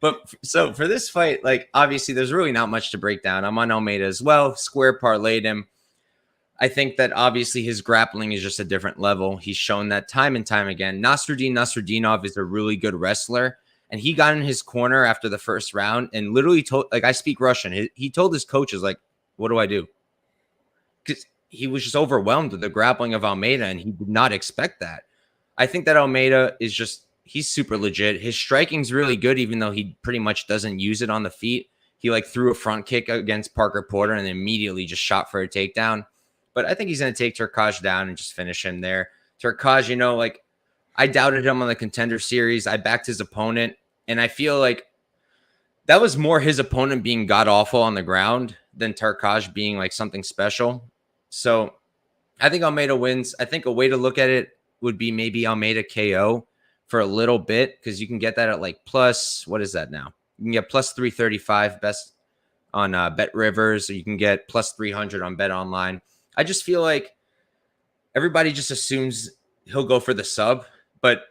But so for this fight, like, obviously there's really not much to break down. I'm on Almeida as well. Square parlayed him. I think that obviously his grappling is just a different level. He's shown that time and time again. Nasruddinov is a really good wrestler. And he got in his corner after the first round and literally told, like, I speak Russian. He told his coaches, like, what do I do? Because he was just overwhelmed with the grappling of Almeida, and he did not expect that. I think that Almeida is just, he's super legit. His striking's really good, even though he pretty much doesn't use it on the feet. He like threw a front kick against Parker Porter and immediately just shot for a takedown. But I think he's going to take Turkalj down and just finish him there. Turkalj, like, I doubted him on the Contender Series. I backed his opponent, and I feel like that was more his opponent being god-awful on the ground than Turkalj being like something special. So I think Almeida wins. I think a way to look at it would be maybe Almeida KO for a little bit, because you can get that at like plus, what is that now? You can get plus 335 best on Bet Rivers, or you can get plus 300 on Bet Online. I just feel like everybody just assumes he'll go for the sub, but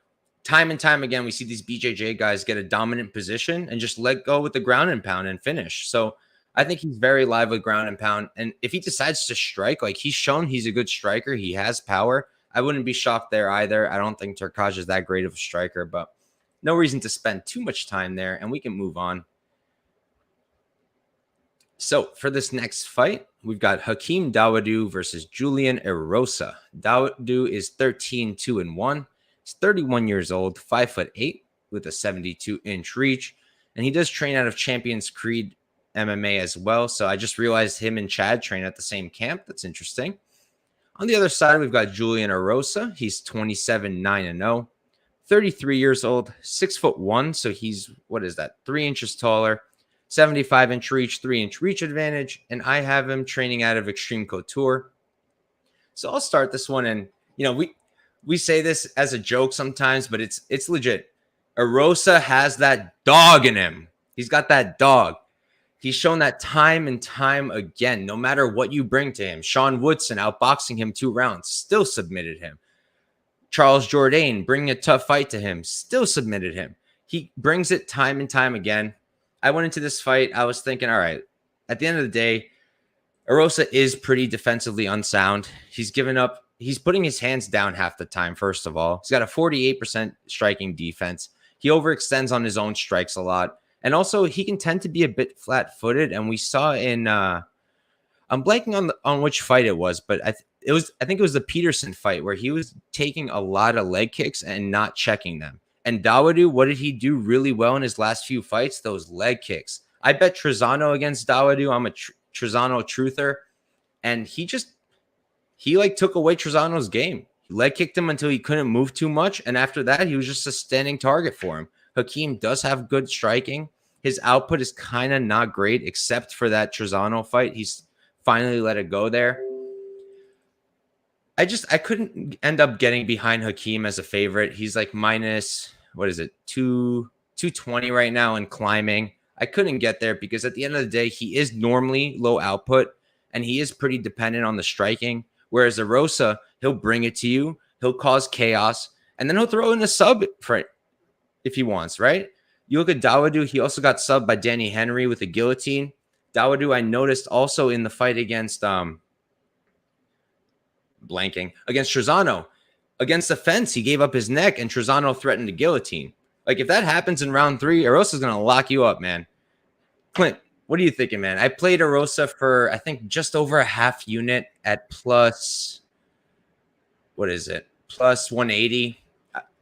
time and time again, we see these BJJ guys get a dominant position and just let go with the ground and pound and finish. So I think he's very live with ground and pound. And if he decides to strike, like, he's shown he's a good striker, he has power. I wouldn't be shocked there either. I don't think Turkalj is that great of a striker, but no reason to spend too much time there, and we can move on. So for this next fight, we've got Hakeem Dawodu versus Julian Erosa. Dawodu is 13-2-1. He's 31 years old, 5'8", with a 72-inch reach, and he does train out of Champions Creed MMA as well. So I just realized him and Chad train at the same camp. That's interesting. On the other side, we've got Julian Erosa. He's 27-9-0, 33 years old, 6'1", so he's, 3 inches taller, 75-inch reach, 3-inch reach advantage, and I have him training out of Extreme Couture. So I'll start this one, and we say this as a joke sometimes, but it's legit. Erosa has that dog in him. He's got that dog. He's shown that time and time again, no matter what you bring to him. Sean Woodson outboxing him 2 rounds, still submitted him. Charles Jourdain bringing a tough fight to him, still submitted him. He brings it time and time again. I went into this fight, I was thinking, all right, at the end of the day, Erosa is pretty defensively unsound. He's putting his hands down half the time, first of all. He's got a 48% striking defense. He overextends on his own strikes a lot. And also, he can tend to be a bit flat-footed. And we saw in, I'm blanking on which fight it was, but I think it was the Peterson fight where he was taking a lot of leg kicks and not checking them. And Dawodu, what did he do really well in his last few fights? Those leg kicks. I bet Trezano against Dawodu. I'm a Trezano truther. And he took away Trezano's game. He leg kicked him until he couldn't move too much. And after that, he was just a standing target for him. Hakeem does have good striking. His output is kind of not great, except for that Trezano fight. He's finally let it go there. I couldn't end up getting behind Hakeem as a favorite. He's like minus, 220 right now and climbing. I couldn't get there because at the end of the day, he is normally low output and he is pretty dependent on the striking. Whereas Erosa, he'll bring it to you. He'll cause chaos and then he'll throw in a sub for it if he wants, right? You look at Dawodu, he also got subbed by Danny Henry with a guillotine. Dawodu, I noticed also in the fight against against Trezano. Against the fence, he gave up his neck and Trezano threatened to guillotine. Like, if that happens in round 3, Erosa's going to lock you up, man. Clint, what are you thinking, man? I played Erosa for, I think, just over a half unit at plus 180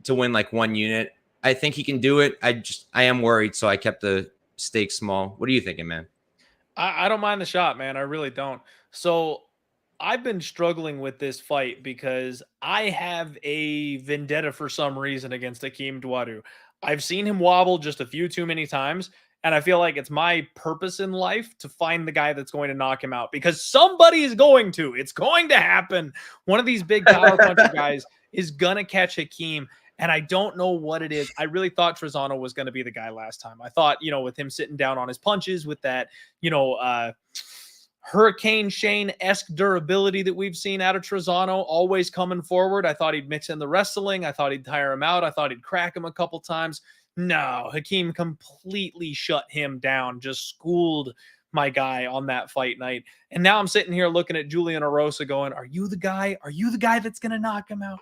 to win like 1 unit. I think he can do it. I am worried, so I kept the stakes small. What are you thinking, man? I don't mind the shot, man. I really don't. So I've been struggling with this fight because I have a vendetta for some reason against Hakeem Dawodu. I've seen him wobble just a few too many times, and I feel like it's my purpose in life to find the guy that's going to knock him out because somebody is going to. It's going to happen. One of these big power puncher guys is gonna catch Hakeem. And I don't know what it is. I really thought Trizano was going to be the guy last time. I thought, with him sitting down on his punches, with that, Hurricane Shane-esque durability that we've seen out of Trizano, always coming forward. I thought he'd mix in the wrestling. I thought he'd tire him out. I thought he'd crack him a couple times. No, Hakeem completely shut him down, just schooled my guy on that fight night. And now I'm sitting here looking at Julian Erosa going, are you the guy? Are you the guy that's going to knock him out?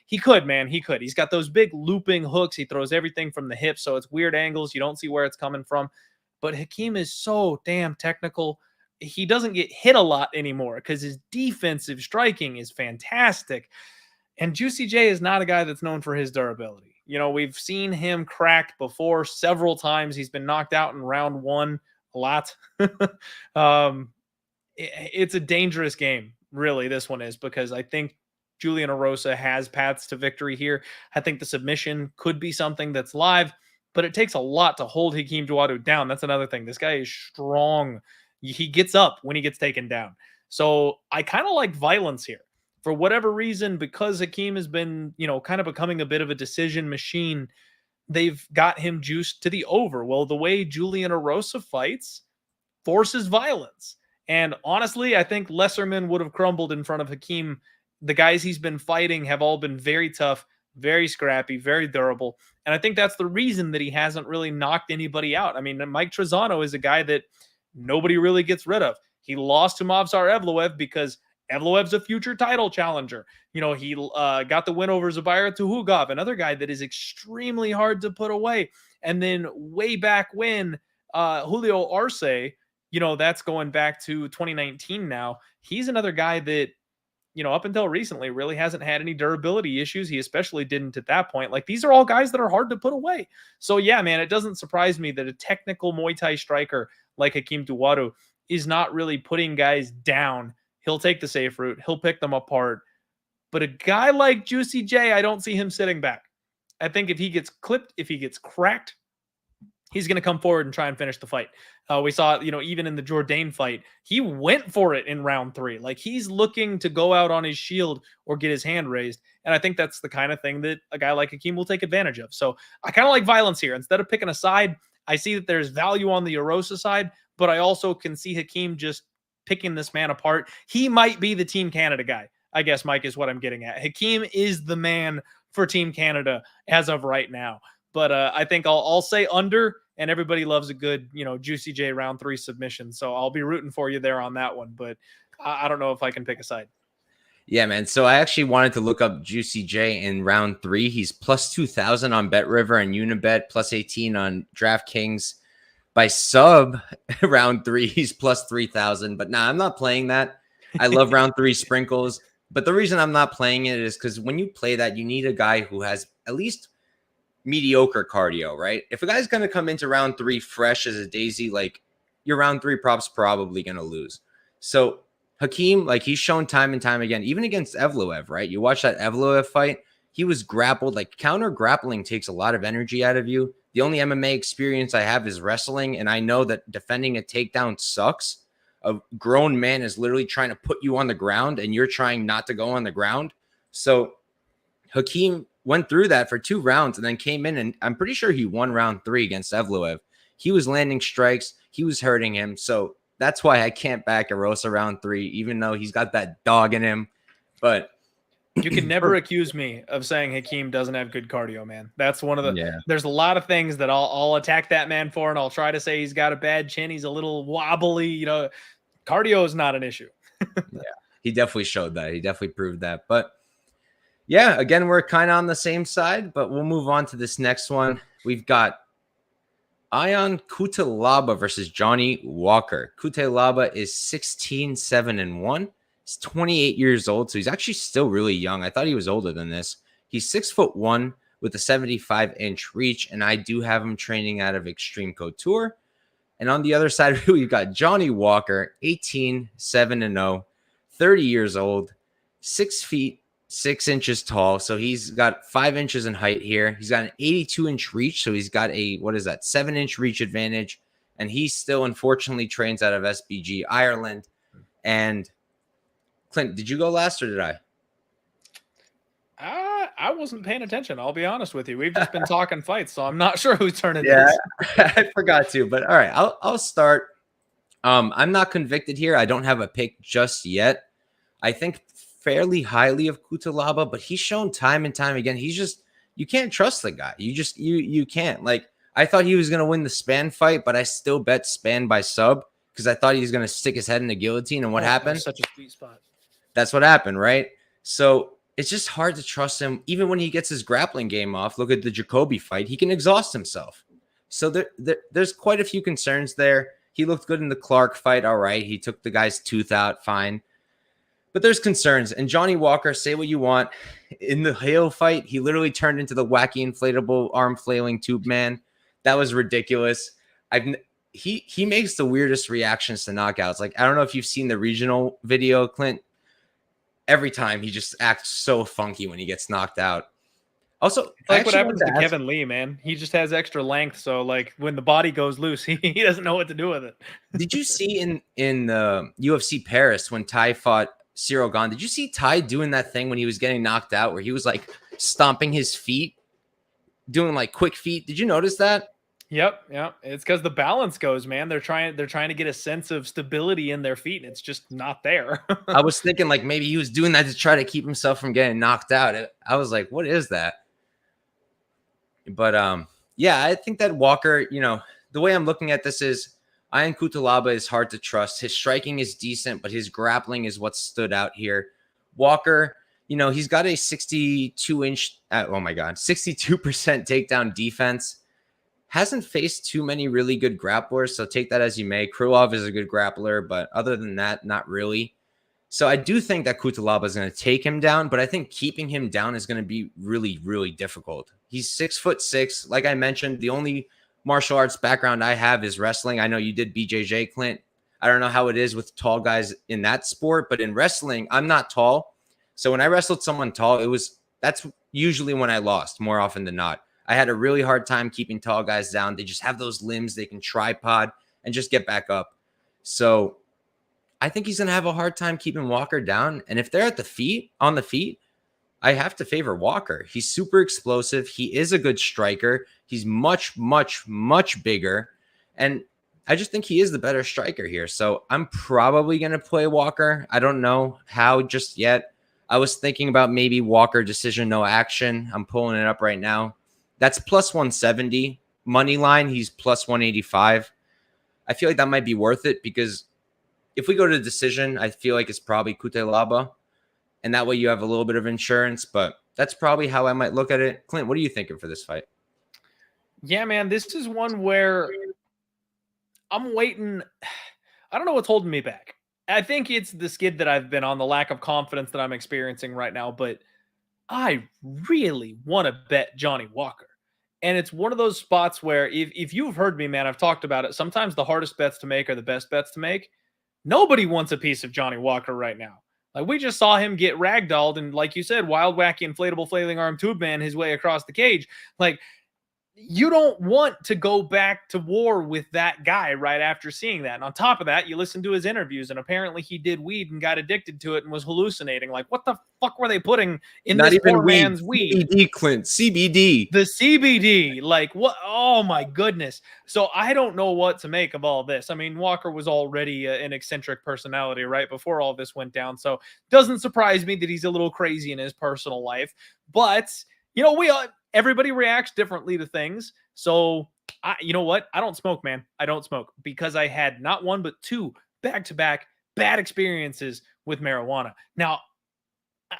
He could, man. He could. He's got those big looping hooks. He throws everything from the hip, so it's weird angles. You don't see where it's coming from. But Hakeem is so damn technical. He doesn't get hit a lot anymore because his defensive striking is fantastic. And Juicy J is not a guy that's known for his durability. We've seen him cracked before several times. He's been knocked out in round one a lot. It's a dangerous game, really, this one is, because I think Julian Erosa has paths to victory here. I think the submission could be something that's live, but it takes a lot to hold Hakeem Dawodu down. That's another thing. This guy is strong. He gets up when he gets taken down. So I kind of like violence here. For whatever reason, because Hakeem has been, kind of becoming a bit of a decision machine, they've got him juiced to the over. Well, the way Julian Erosa fights forces violence. And honestly, I think lesser men would have crumbled in front of Hakeem. The guys he's been fighting have all been very tough, very scrappy, very durable. And I think that's the reason that he hasn't really knocked anybody out. I mean, Mike Trizano is a guy that nobody really gets rid of. He lost to Movsar Evloev because Evloev's a future title challenger. He got the win over Zubair Tuhugov, another guy that is extremely hard to put away. And then way back when, Julio Arce, that's going back to 2019 now. He's another guy that, up until recently, really hasn't had any durability issues. He especially didn't at that point. Like, these are all guys that are hard to put away. So, yeah, man, it doesn't surprise me that a technical Muay Thai striker like Hakeem Dawodu is not really putting guys down. He'll take the safe route. He'll pick them apart. But a guy like Juicy J, I don't see him sitting back. I think if he gets clipped, if he gets cracked, he's going to come forward and try and finish the fight. We saw, even in the Jourdain fight, he went for it in round 3. Like, he's looking to go out on his shield or get his hand raised. And I think that's the kind of thing that a guy like Hakeem will take advantage of. So I kind of like violence here. Instead of picking a side, I see that there's value on the Erosa side, but I also can see Hakeem just picking this man apart. He might be the Team Canada guy, I guess, Mike, is what I'm getting at. Hakeem is the man for Team Canada as of right now. But I think I'll say under, and everybody loves a good, Juicy J round 3 submission. So I'll be rooting for you there on that one. But I don't know if I can pick a side. Yeah, man. So I actually wanted to look up Juicy J in round 3. He's plus 2,000 on Bet River and Unibet, plus 18 on DraftKings. By sub round 3, he's plus 3,000. But I'm not playing that. I love round 3 sprinkles. But the reason I'm not playing it is because when you play that, you need a guy who has at least mediocre cardio, right? If a guy's going to come into round 3 fresh as a daisy, like, your round 3 prop's probably going to lose. So Hakeem, like, he's shown time and time again, even against Evloev, right? You watch that Evloev fight, he was grappled. Like, counter grappling takes a lot of energy out of you. The only MMA experience I have is wrestling, and I know that defending a takedown sucks. A grown man is literally trying to put you on the ground, and you're trying not to go on the ground. So Hakeem went through that for 2 rounds and then came in, and I'm pretty sure he won round 3 against Evloev. He was landing strikes. He was hurting him. So that's why I can't back Erosa round 3, even though he's got that dog in him. But you can never accuse me of saying Hakeem doesn't have good cardio, man. That's one of the, There's a lot of things that I'll attack that man for, and I'll try to say he's got a bad chin. He's a little wobbly, cardio is not an issue. Yeah, he definitely showed that. He definitely proved that. But yeah, again, we're kind of on the same side, but we'll move on to this next one. We've got Ion Cutelaba versus Johnny Walker. Cutelaba is 16-7-1. He's 28 years old, so he's actually still really young. I thought he was older than this. He's 6'1", with a 75-inch reach, and I do have him training out of Extreme Couture. And on the other side, we've got Johnny Walker, 18, 7-0, 30 years old, 6 feet, 6 inches tall. So he's got 5 inches in height here. He's got an 82-inch reach. So he's got a, 7-inch reach advantage. And he still, unfortunately, trains out of SBG Ireland. And Clint, did you go last or did I? I wasn't paying attention. I'll be honest with you. We've just been talking fights, so I'm not sure whose turn it is. I forgot to, but all right, I'll start. I'm not convicted here. I don't have a pick just yet. I think fairly highly of Cutelaba, but he's shown time and time again. He's just, you can't trust the guy. You can't. Like, I thought he was going to win the Span fight, but I still bet Span by sub because I thought he was going to stick his head in the guillotine. And what happened? Such a sweet spot. That's what happened, right? So it's just hard to trust him. Even when he gets his grappling game off, look at the Jacoby fight. He can exhaust himself. So there's quite a few concerns there. He looked good in the Clark fight. All right. He took the guy's tooth out. Fine. But there's concerns. And Johnny Walker, say what you want. In the Hale fight, he literally turned into the wacky inflatable arm flailing tube man. That was ridiculous. He makes the weirdest reactions to knockouts. Like, I don't know if you've seen the regional video, Clint. Every time he just acts so funky when he gets knocked out. Also, like what happens to Kevin Lee, man. He just has extra length, so like when the body goes loose, he doesn't know what to do with it. Did you see in the UFC Paris when Ty fought Cyril Gane? Did you see Ty doing that thing when he was getting knocked out, where he was like stomping his feet, doing like quick feet? Did you notice that? Yep. It's because the balance goes, man. They're trying to get a sense of stability in their feet, and it's just not there. I was thinking like maybe he was doing that to try to keep himself from getting knocked out. I was like, what is that? But yeah, I think that Walker, the way I'm looking at this is Ian Cutelaba is hard to trust. His striking is decent, but his grappling is what stood out here. Walker, he's got a 62% takedown defense. Hasn't faced too many really good grapplers, so take that as you may. Krylov is a good grappler, but other than that, not really. So I do think that Cutelaba is going to take him down, but I think keeping him down is going to be really, really difficult. He's 6'6". Like I mentioned, the only martial arts background I have is wrestling. I know you did BJJ, Clint. I don't know how it is with tall guys in that sport, but in wrestling, I'm not tall. So when I wrestled someone tall, that's usually when I lost more often than not. I had a really hard time keeping tall guys down. They just have those limbs. They can tripod and just get back up. So I think he's going to have a hard time keeping Walker down. And if they're on the feet, I have to favor Walker. He's super explosive. He is a good striker. He's much, much, much bigger. And I just think he is the better striker here. So I'm probably going to play Walker. I don't know how just yet. I was thinking about maybe Walker decision, no action. I'm pulling it up right now. That's plus 170. Money line, he's plus 185. I feel like that might be worth it because if we go to decision, I feel like it's probably Cutelaba. And that way you have a little bit of insurance. But that's probably how I might look at it. Clint, what are you thinking for this fight? Yeah, man, this is one where I'm waiting. I don't know what's holding me back. I think it's the skid that I've been on, the lack of confidence that I'm experiencing right now. But I really want to bet Johnny Walker. And it's one of those spots where if you've heard me, man, I've talked about it. Sometimes the hardest bets to make are the best bets to make. Nobody wants a piece of Johnny Walker right now. Like, we just saw him get ragdolled and, like you said, wild, wacky, inflatable, flailing arm tube man his way across the cage. Like, you don't want to go back to war with that guy right after seeing that. And on top of that, you listen to his interviews, and apparently he did weed and got addicted to it and was hallucinating. Like, what the fuck were they putting in this poor man's weed? CBD, Clint. CBD. The CBD. Like, what? Oh, my goodness. So I don't know what to make of all this. I mean, Walker was already an eccentric personality right before all this went down. So it doesn't surprise me that he's a little crazy in his personal life. But, everybody reacts differently to things. So, you know what? I don't smoke, man. I don't smoke because I had not one, but two back-to-back bad experiences with marijuana. Now,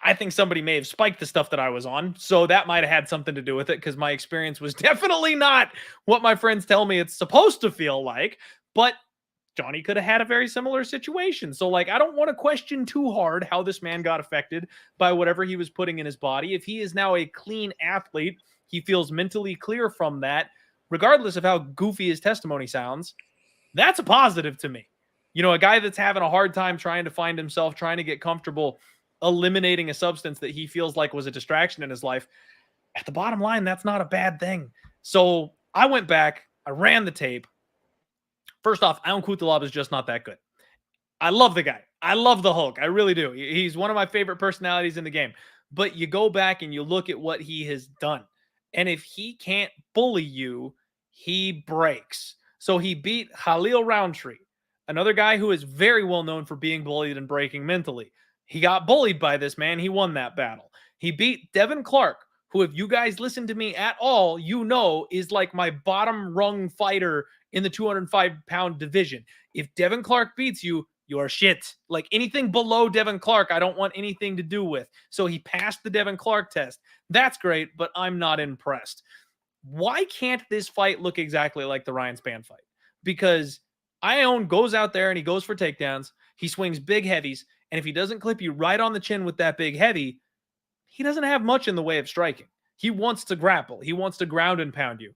I think somebody may have spiked the stuff that I was on. So that might have had something to do with it because my experience was definitely not what my friends tell me it's supposed to feel like. But Johnny could have had a very similar situation. So, like, I don't want to question too hard how this man got affected by whatever he was putting in his body. If he is now a clean athlete, he feels mentally clear from that, regardless of how goofy his testimony sounds, that's a positive to me. You know, a guy that's having a hard time trying to find himself, trying to get comfortable, eliminating a substance that he feels like was a distraction in his life. At the bottom line, that's not a bad thing. So I went back, I ran the tape. First off, Ion Cutelaba is just not that good. I love the guy. I love the Hulk. I really do. He's one of my favorite personalities in the game. But you go back and you look at what he has done. And if he can't bully you, he breaks. So he beat Khalil Roundtree, another guy who is very well known for being bullied and breaking mentally. He got bullied by this man. He won that battle. He beat Devin Clark, who, if you guys listen to me at all, you know is like my bottom rung fighter in the 205-pound division. If Devin Clark beats you, you're shit. Like, anything below Devin Clark, I don't want anything to do with. So he passed the Devin Clark test. That's great, but I'm not impressed. Why can't this fight look exactly like the Ryan Spann fight? Because Ion goes out there and he goes for takedowns. He swings big heavies. And if he doesn't clip you right on the chin with that big heavy, he doesn't have much in the way of striking. He wants to grapple. He wants to ground and pound you.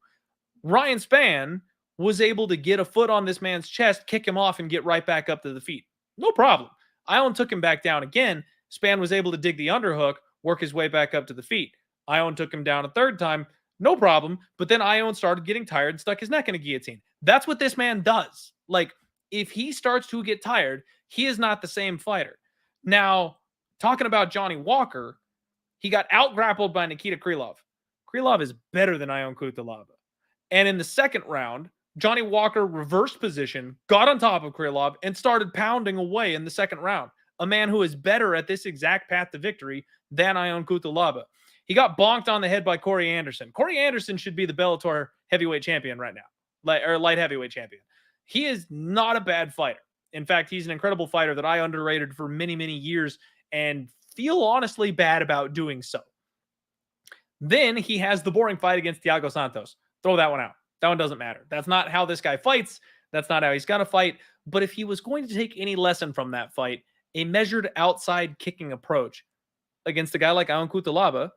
Ryan Spann was able to get a foot on this man's chest, kick him off, and get right back up to the feet. No problem. Ion took him back down again. Spann was able to dig the underhook, work his way back up to the feet. Ion took him down a third time. No problem. But then Ion started getting tired and stuck his neck in a guillotine. That's what this man does. Like, if he starts to get tired, he is not the same fighter. Now, talking about Johnny Walker, he got out-grappled by Nikita Krylov. Krylov is better than Ion Cutelaba. And in the second round, Johnny Walker reversed position, got on top of Krylov, and started pounding away in the second round. A man who is better at this exact path to victory than Ion Cutelaba. He got bonked on the head by Corey Anderson. Corey Anderson should be the Bellator heavyweight champion right now, or light heavyweight champion. He is not a bad fighter. In fact, he's an incredible fighter that I underrated for many, many years and feel honestly bad about doing so. Then he has the boring fight against Thiago Santos. Throw that one out. That one doesn't matter. That's not how this guy fights. That's not how he's going to fight. But if he was going to take any lesson from that fight, a measured outside kicking approach against a guy like Ion Cutelaba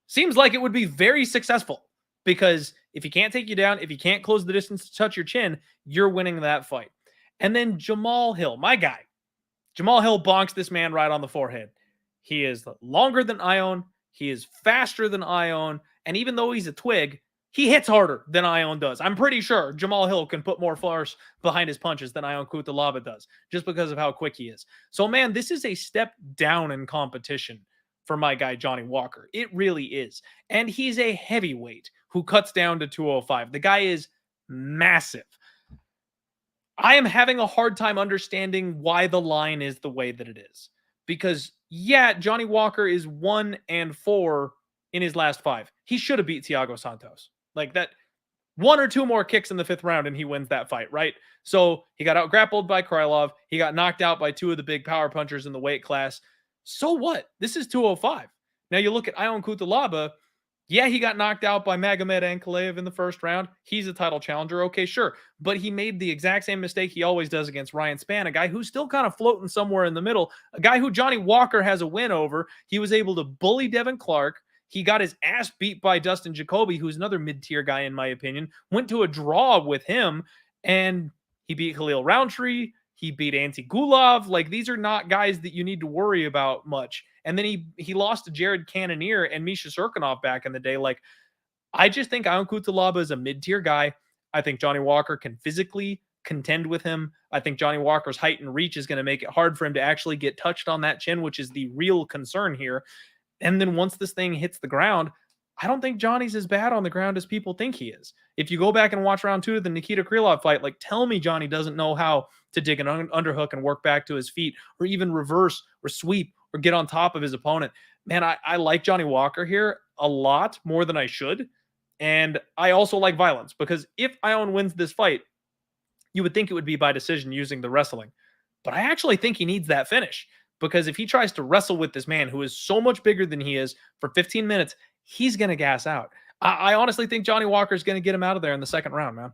seems like it would be very successful. Because if he can't take you down, if he can't close the distance to touch your chin, you're winning that fight. And then Jamal Hill, my guy. Jamal Hill bonks this man right on the forehead. He is longer than Ion. He is faster than Ion. And even though he's a twig, he hits harder than Ion does. I'm pretty sure Jamal Hill can put more force behind his punches than Ion Cutelaba does, just because of how quick he is. So, man, this is a step down in competition for my guy, Johnny Walker. It really is. And he's a heavyweight who cuts down to 205. The guy is massive. I am having a hard time understanding why the line is the way that it is. Because, yeah, Johnny Walker is 1-4 in his last 5. He should have beat Thiago Santos. Like that, 1 or 2 more kicks in the 5th round and he wins that fight, right? So he got out-grappled by Krylov. He got knocked out by 2 of the big power punchers in the weight class. So what? This is 205. Now you look at Ion Cutelaba. Yeah, he got knocked out by Magomed Ankalaev in the 1st round. He's a title challenger. Okay, sure. But he made the exact same mistake he always does against Ryan Spann, a guy who's still kind of floating somewhere in the middle, a guy who Johnny Walker has a win over. He was able to bully Devin Clark. He got his ass beat by Dustin Jacoby, who's another mid-tier guy in my opinion. Went to a draw with him, and he beat Khalil Roundtree. He beat Ante Gulov. Like, these are not guys that you need to worry about much. And then he lost to Jared Cannonier and Misha Serkinov back in the day. Like, I just think Ion Cutelaba is a mid-tier guy. I think Johnny Walker can physically contend with him. I think Johnny Walker's height and reach is going to make it hard for him to actually get touched on that chin, which is the real concern here. And then once this thing hits the ground, I don't think Johnny's as bad on the ground as people think he is. If you go back and watch round 2 of the Nikita Krylov fight, like, tell me Johnny doesn't know how to dig an underhook and work back to his feet, or even reverse or sweep or get on top of his opponent. Man, I like Johnny Walker here a lot more than I should. And I also like violence, because if Ion wins this fight, you would think it would be by decision using the wrestling. But I actually think he needs that finish, because if he tries to wrestle with this man who is so much bigger than he is for 15 minutes, he's going to gas out. I honestly think Johnny Walker is going to get him out of there in the 2nd round, man.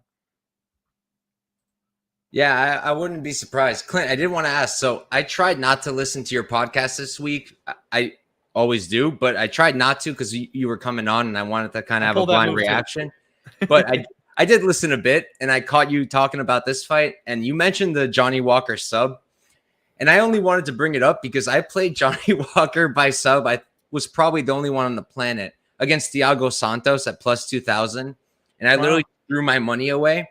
Yeah, I wouldn't be surprised. Clint, I did want to ask. So I tried not to listen to your podcast this week. I always do, but I tried not to because you were coming on and I wanted to kind I of have a pulled that blind move too. reaction. But I did listen a bit and I caught you talking about this fight. And you mentioned the Johnny Walker sub. And I only wanted to bring it up because I played Johnny Walker by sub. I was probably the only one on the planet against Thiago Santos at plus 2,000. And I literally Wow. threw my money away.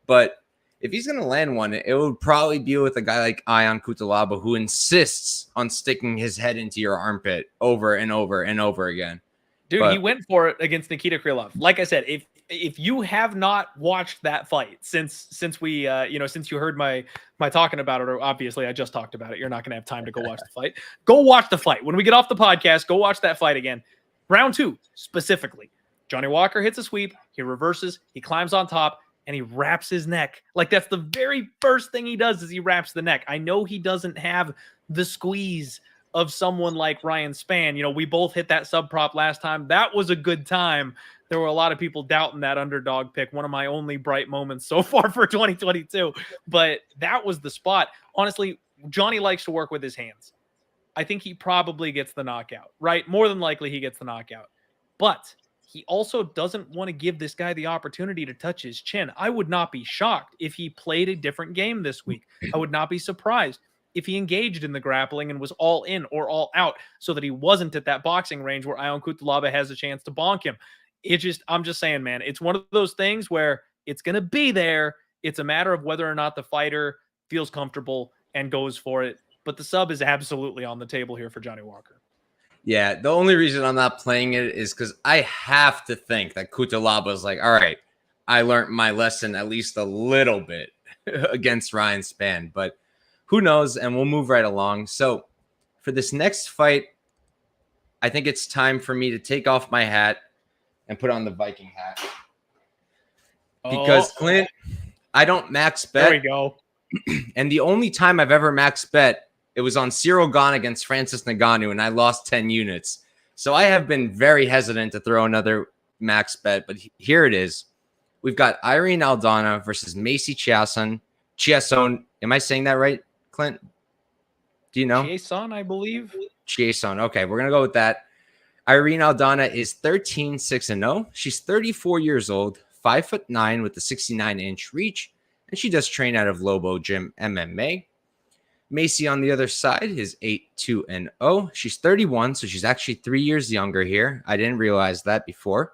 But if he's going to land one, it would probably be with a guy like Ion Cutelaba, who insists on sticking his head into your armpit over and over and over again. Dude, he But went for it against Nikita Krylov. Like I said, if you have not watched that fight since we since you heard my talking about it, or obviously I just talked about it, you're not going to have time to go watch the fight. Go watch the fight. When we get off the podcast, go watch that fight again. Round 2 specifically. Johnny Walker hits a sweep, he reverses, he climbs on top, and he wraps his neck. Like, that's the very first thing he does is he wraps the neck. I know he doesn't have the squeeze of someone like Ryan Spann. You know, we both hit that sub prop last time. That was a good time. There were a lot of people doubting that underdog pick. One of my only bright moments so far for 2022. But that was the spot. Honestly, Johnny likes to work with his hands. I think he probably gets the knockout, right? More than likely he gets the knockout. But he also doesn't want to give this guy the opportunity to touch his chin. I would not be shocked if he played a different game this week. I would not be surprised if he engaged in the grappling and was all in or all out so that he wasn't at that boxing range where Ion Cutelaba has a chance to bonk him. I'm just saying, man, it's one of those things where it's going to be there. It's a matter of whether or not the fighter feels comfortable and goes for it. But the sub is absolutely on the table here for Johnny Walker. yeah, the only reason I'm not playing it is because I have to think that Cutelaba is like, all right, I learned my lesson at least a little bit against Ryan Spann. But who knows? And we'll move right along. So for this next fight, I think it's time for me to take off my hat and put on the Viking hat. Because Clint, I don't max bet. There we go. And the only time I've ever max bet, it was on Cyril Gane against Francis Ngannou, and I lost 10 units. So I have been very hesitant to throw another max bet, but here it is. We've got Irene Aldana versus Macy Chiasson. Am I saying that right, Clint? Do you know? Chiasson, I believe. Chiasson. Okay, we're going to go with that. Irene Aldana is 13-6-0. She's 34 years old, 5'9" with a 69-inch reach, and she does train out of Lobo Gym MMA. Macy on the other side is 8-2-0. She's 31, so she's actually 3 years younger here. I didn't realize that before.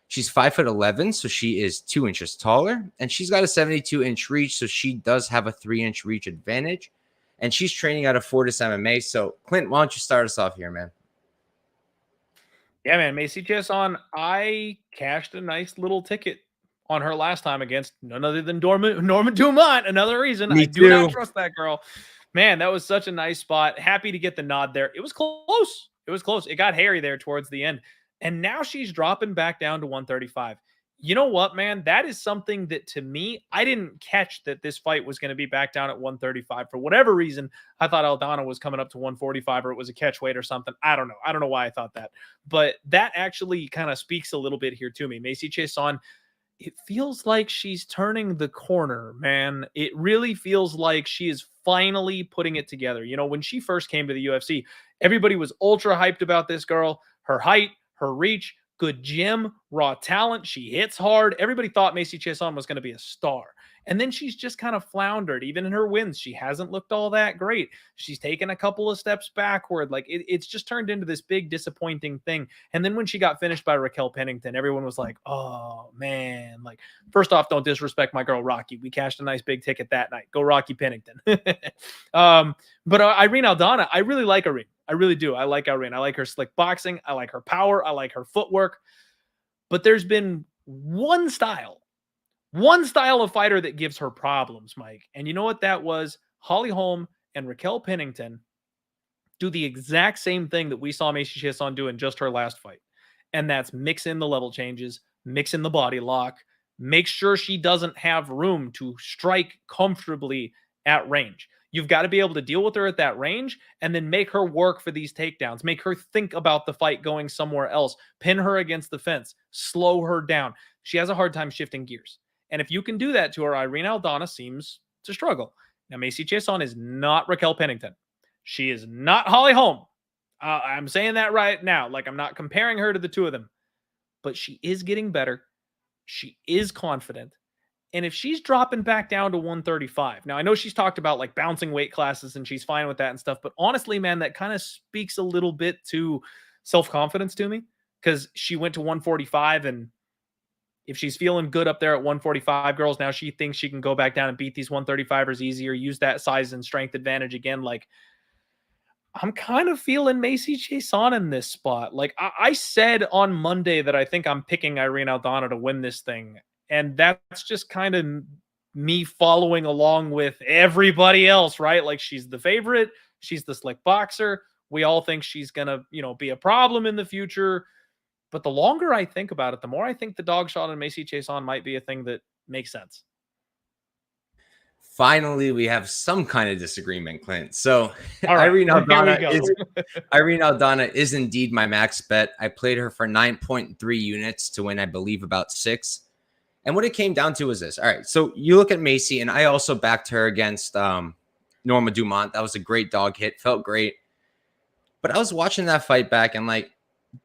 She's 5'11", so she is 2 inches taller, and she's got a 72-inch reach, so she does have a 3-inch reach advantage. And she's training out of Fortis MMA. So, Clint, why don't you start us off here, man? Yeah, man. Macy Chiasson, I cashed a nice little ticket on her last time against none other than Norma Dumont. Another reason Me I do not too. trust that girl. Man, that was such a nice spot. Happy to get the nod there. It was close. It was close. It got hairy there towards the end. And now she's dropping back down to 135. You know what, man? That is something that, to me, I didn't catch that this fight was going to be back down at 135. For whatever reason, I thought Aldana was coming up to 145 or it was a catch weight or something. I don't know. I don't know why I thought that. But that actually kind of speaks a little bit here to me. Macy Chiasson, it feels like she's turning the corner, man. It really feels like she is finally putting it together. You know, when she first came to the UFC, everybody was ultra hyped about this girl, her height, her reach, good gym, raw talent. She hits hard. Everybody thought Macy Chiasson was going to be a star. And then she's just kind of floundered. Even in her wins, she hasn't looked all that great. She's taken a couple of steps backward. Like, it's just turned into this big disappointing thing. And then when she got finished by Raquel Pennington, everyone was like, oh, man. Like, first off, don't disrespect my girl, Rocky. We cashed a nice big ticket that night. Go Rocky Pennington. But Irene Aldana, I really like Irene. I really do. I like Irene. I like her slick boxing. I like her power. I like her footwork. But there's been one style of fighter that gives her problems, Mike. And you know what that was? Holly Holm and Raquel Pennington do the exact same thing that we saw Macy Chiasson do in just her last fight. And that's mix in the level changes, mix in the body lock, make sure she doesn't have room to strike comfortably at range. You've got to be able to deal with her at that range and then make her work for these takedowns, make her think about the fight going somewhere else, pin her against the fence, slow her down. She has a hard time shifting gears. And if you can do that to her, Irene Aldana seems It's a struggle. Now, Macy Chiasson is not Raquel Pennington. She is not Holly Holm. I'm saying that right now. Like, I'm not comparing her to the two of them. But she is getting better. She is confident. And if she's dropping back down to 135, now I know she's talked about like bouncing weight classes and she's fine with that and stuff, but honestly, man, that kind of speaks a little bit to self-confidence to me, because she went to 145, and if she's feeling good up there at 145, girls, now she thinks she can go back down and beat these 135ers easier, use that size and strength advantage again. Like, I'm kind of feeling Macy Chiasson in this spot. Like, I said on Monday that I think I'm picking Irene Aldana to win this thing. And that's just kind of me following along with everybody else, right? Like, she's the favorite. She's the slick boxer. We all think she's going to, be a problem in the future. But the longer I think about it, the more I think the dog shot on Macy Chiasson might be a thing that makes sense. Finally, we have some kind of disagreement, Clint. So Right, Irene Aldana is indeed my max bet. I played her for 9.3 units to win, I believe, about 6. And what it came down to was this. All right, so you look at Macy, and I also backed her against Norma Dumont. That was a great dog hit. Felt great. But I was watching that fight back, and like,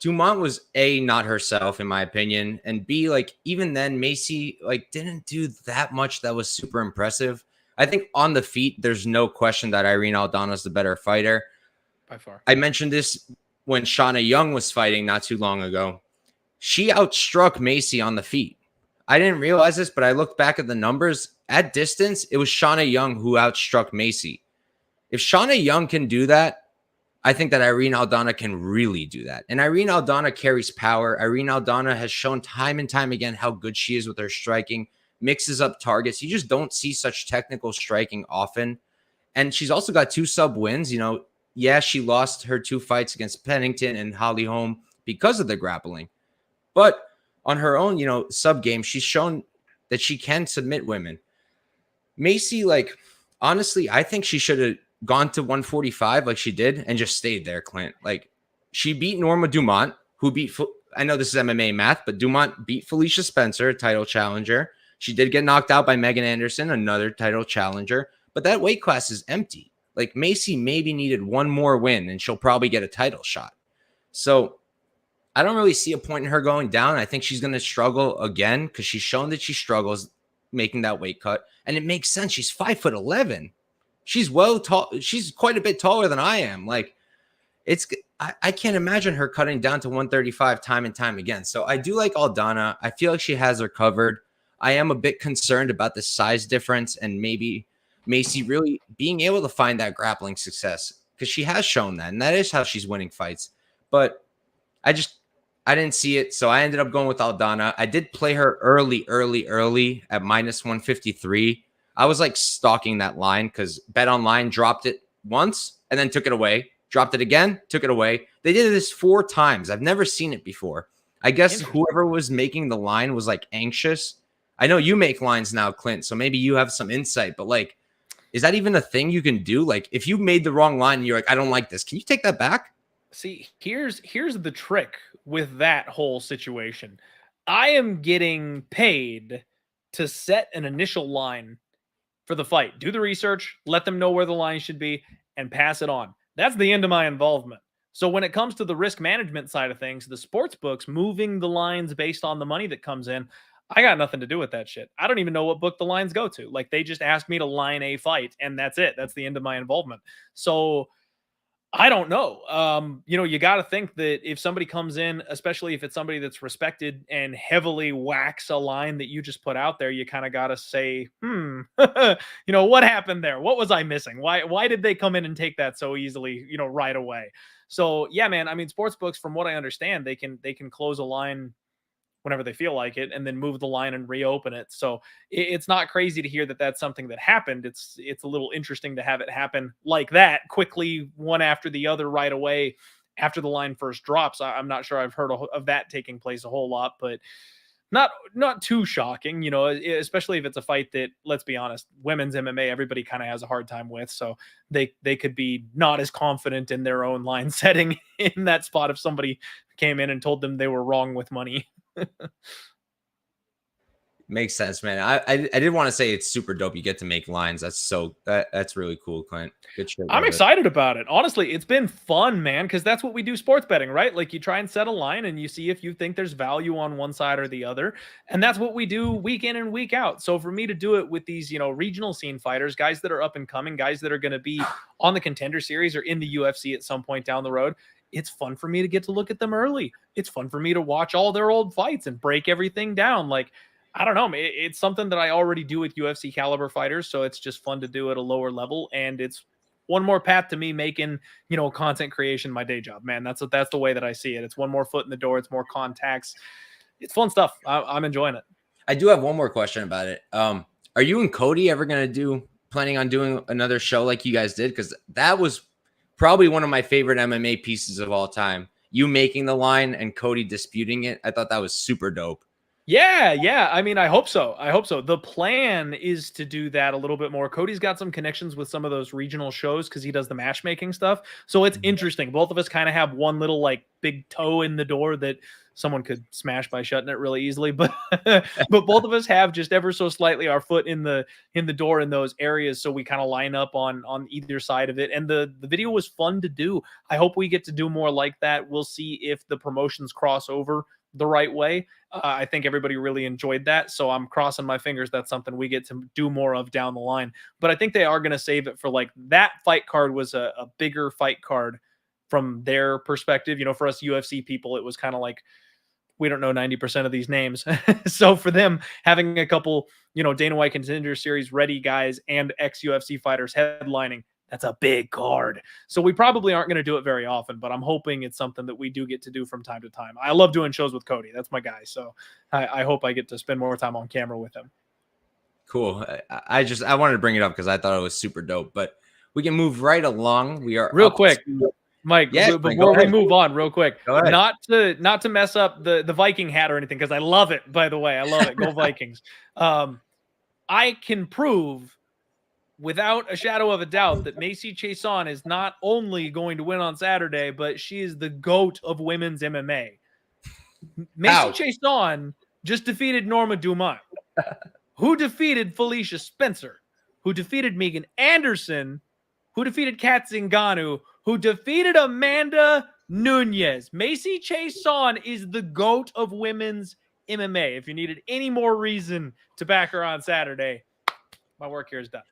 Dumont was A, not herself, in my opinion. And B, like, even then, Macy like didn't do that much that was super impressive. I think on the feet, there's no question that Irene Aldana is the better fighter. By far. I mentioned this when Shauna Young was fighting not too long ago. She outstruck Macy on the feet. I didn't realize this, but I looked back at the numbers. At distance, it was Shauna Young who outstruck Macy. If Shauna Young can do that, I think that Irene Aldana can really do that. And Irene Aldana carries power. Irene Aldana has shown time and time again how good she is with her striking. Mixes up targets. You just don't see such technical striking often. And she's also got 2 sub wins. Yeah, she lost her 2 fights against Pennington and Holly Holm because of the grappling. But on her own, sub game, she's shown that she can submit women. Macy, like, honestly, I think she should have gone to 145 like she did and just stayed there, Clint. Like, she beat Norma Dumont, who I know this is MMA math, but Dumont beat Felicia Spencer, a title challenger. She did get knocked out by Megan Anderson, another title challenger, but that weight class is empty. Like, Macy maybe needed one more win and she'll probably get a title shot. So I don't really see a point in her going down. I think she's going to struggle again because she's shown that she struggles making that weight cut. And it makes sense. She's 5'11". She's tall. She's quite a bit taller than I am. Like, I can't imagine her cutting down to 135 time and time again. So I do like Aldana. I feel like she has her covered. I am a bit concerned about the size difference and maybe Macy really being able to find that grappling success, because she has shown that, and that is how she's winning fights. But I didn't see it, so I ended up going with Aldana. I did play her early at minus 153. I was like stalking that line because Bet Online dropped it once and then took it away. Dropped it again, took it away. They did this 4 times. I've never seen it before. I guess whoever was making the line was like anxious. I know you make lines now, Clint, so maybe you have some insight, but like, is that even a thing you can do? Like, if you made the wrong line and you're like, I don't like this, can you take that back? See, here's the trick with that whole situation. I am getting paid to set an initial line for the fight. Do the research, let them know where the line should be, and pass it on. That's the end of my involvement. So when it comes to the risk management side of things, the sports books moving the lines based on the money that comes in, I got nothing to do with that shit. I don't even know what book the lines go to. Like, they just asked me to line a fight, and that's it. That's the end of my involvement. So I don't know. You got to think that if somebody comes in, especially if it's somebody that's respected and heavily whacks a line that you just put out there, you kind of got to say, what happened there? What was I missing? Why did they come in and take that so easily, right away? So yeah, man, I mean, sports books, from what I understand, they can close a line whenever they feel like it and then move the line and reopen it. So it's not crazy to hear that that's something that happened. It's a little interesting to have it happen like that quickly, one after the other right away after the line first drops. I'm not sure I've heard of that taking place a whole lot, but not too shocking, especially if it's a fight that, let's be honest, women's MMA, everybody kind of has a hard time with. So they could be not as confident in their own line setting in that spot if somebody came in and told them they were wrong with money. Makes sense, man. I did want to say it's super dope. You get to make lines. That's really cool, Clint. Good shit. I'm excited about it. Honestly, it's been fun, man, because that's what we do sports betting, right? Like you try and set a line and you see if you think there's value on one side or the other. And that's what we do week in and week out. So for me to do it with these, regional scene fighters, guys that are up and coming, guys that are going to be on the Contender Series or in the UFC at some point down the road, it's fun for me to get to look at them early. It's fun for me to watch all their old fights and break everything down. Like, I don't know. It's something that I already do with UFC caliber fighters. So it's just fun to do at a lower level. And it's one more path to me making, content creation my day job, man. That's the way that I see it. It's one more foot in the door. It's more contacts. It's fun stuff. I'm enjoying it. I do have one more question about it. Are you and Cody ever planning on doing another show like you guys did? Because that was probably one of my favorite MMA pieces of all time. You making the line and Cody disputing it. I thought that was super dope. Yeah. I mean, I hope so. The plan is to do that a little bit more. Cody's got some connections with some of those regional shows because he does the matchmaking stuff. So it's interesting. Both of us kind of have one little like big toe in the door that someone could smash by shutting it really easily. But but both of us have just ever so slightly our foot in the door in those areas. So we kind of line up on either side of it. And the video was fun to do. I hope we get to do more like that. We'll see if the promotions cross over the right way. I think everybody really enjoyed that. So I'm crossing my fingers. That's something we get to do more of down the line. But I think they are going to save it for like that fight card was a bigger fight card from their perspective. For us UFC people, it was kind of like, we don't know 90% of these names. So for them, having a couple, Dana White Contender Series ready guys and ex-UFC fighters headlining, that's a big card. So we probably aren't going to do it very often, but I'm hoping it's something that we do get to do from time to time. I love doing shows with Cody. That's my guy. So I hope I get to spend more time on camera with him. Cool. I wanted to bring it up because I thought it was super dope, but we can move right along. We are real quick. Mike, before we move on real quick, not to mess up the Viking hat or anything, because I love it, by the way. I love it. Go Vikings. I can prove without a shadow of a doubt that Macy Chiasson is not only going to win on Saturday, but she is the GOAT of women's MMA. Macy Chiasson just defeated Norma Dumont, who defeated Felicia Spencer, who defeated Megan Anderson, who defeated Kat Zingano, who defeated Amanda Nunes. Macy Chiasson is the GOAT of women's MMA. If you needed any more reason to back her on Saturday, my work here is done.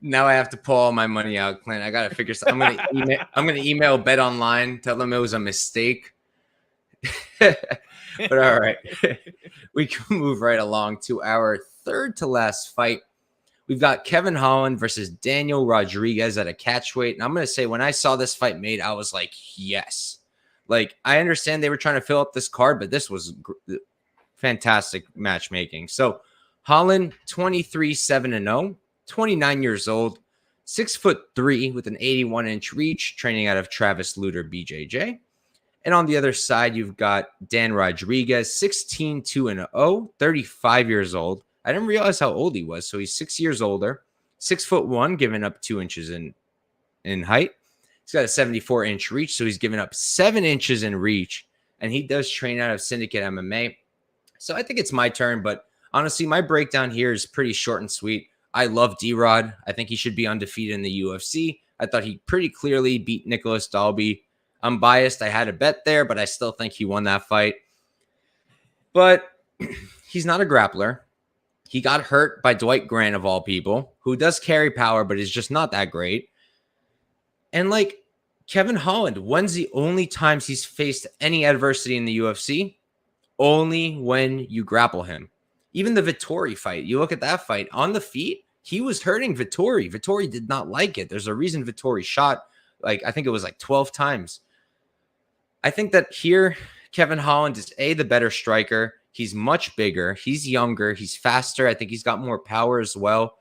Now I have to pull all my money out, Clint. I got to figure something. I'm going to email Bet Online, tell them it was a mistake. But all right, we can move right along to our third to last fight. We've got Kevin Holland versus Daniel Rodriguez at a catchweight. And I'm going to say, when I saw this fight made, I was like, yes. Like, I understand they were trying to fill up this card, but this was fantastic matchmaking. So Holland, 23-7-0. 29 years old, 6'3" with an 81-inch reach, training out of Travis Lutter BJJ. And on the other side, you've got Dan Rodriguez, 16-2-0, 35 years old. I didn't realize how old he was. So he's 6 years older, 6'1", giving up 2 inches in height. He's got a 74-inch reach, so he's giving up 7 inches in reach. And he does train out of Syndicate MMA. So I think it's my turn, but honestly, my breakdown here is pretty short and sweet. I love D-Rod. I think he should be undefeated in the UFC. I thought he pretty clearly beat Nicholas Dalby. I'm biased. I had a bet there, but I still think he won that fight. But he's not a grappler. He got hurt by Dwight Grant, of all people, who does carry power, but is just not that great. And like Kevin Holland, when's the only times he's faced any adversity in the UFC? Only when you grapple him. Even the Vettori fight, you look at that fight on the feet, he was hurting Vettori. Vettori did not like it. There's a reason Vettori shot, I think it was 12 times. I think that here, Kevin Holland is the better striker. He's much bigger. He's younger. He's faster. I think he's got more power as well.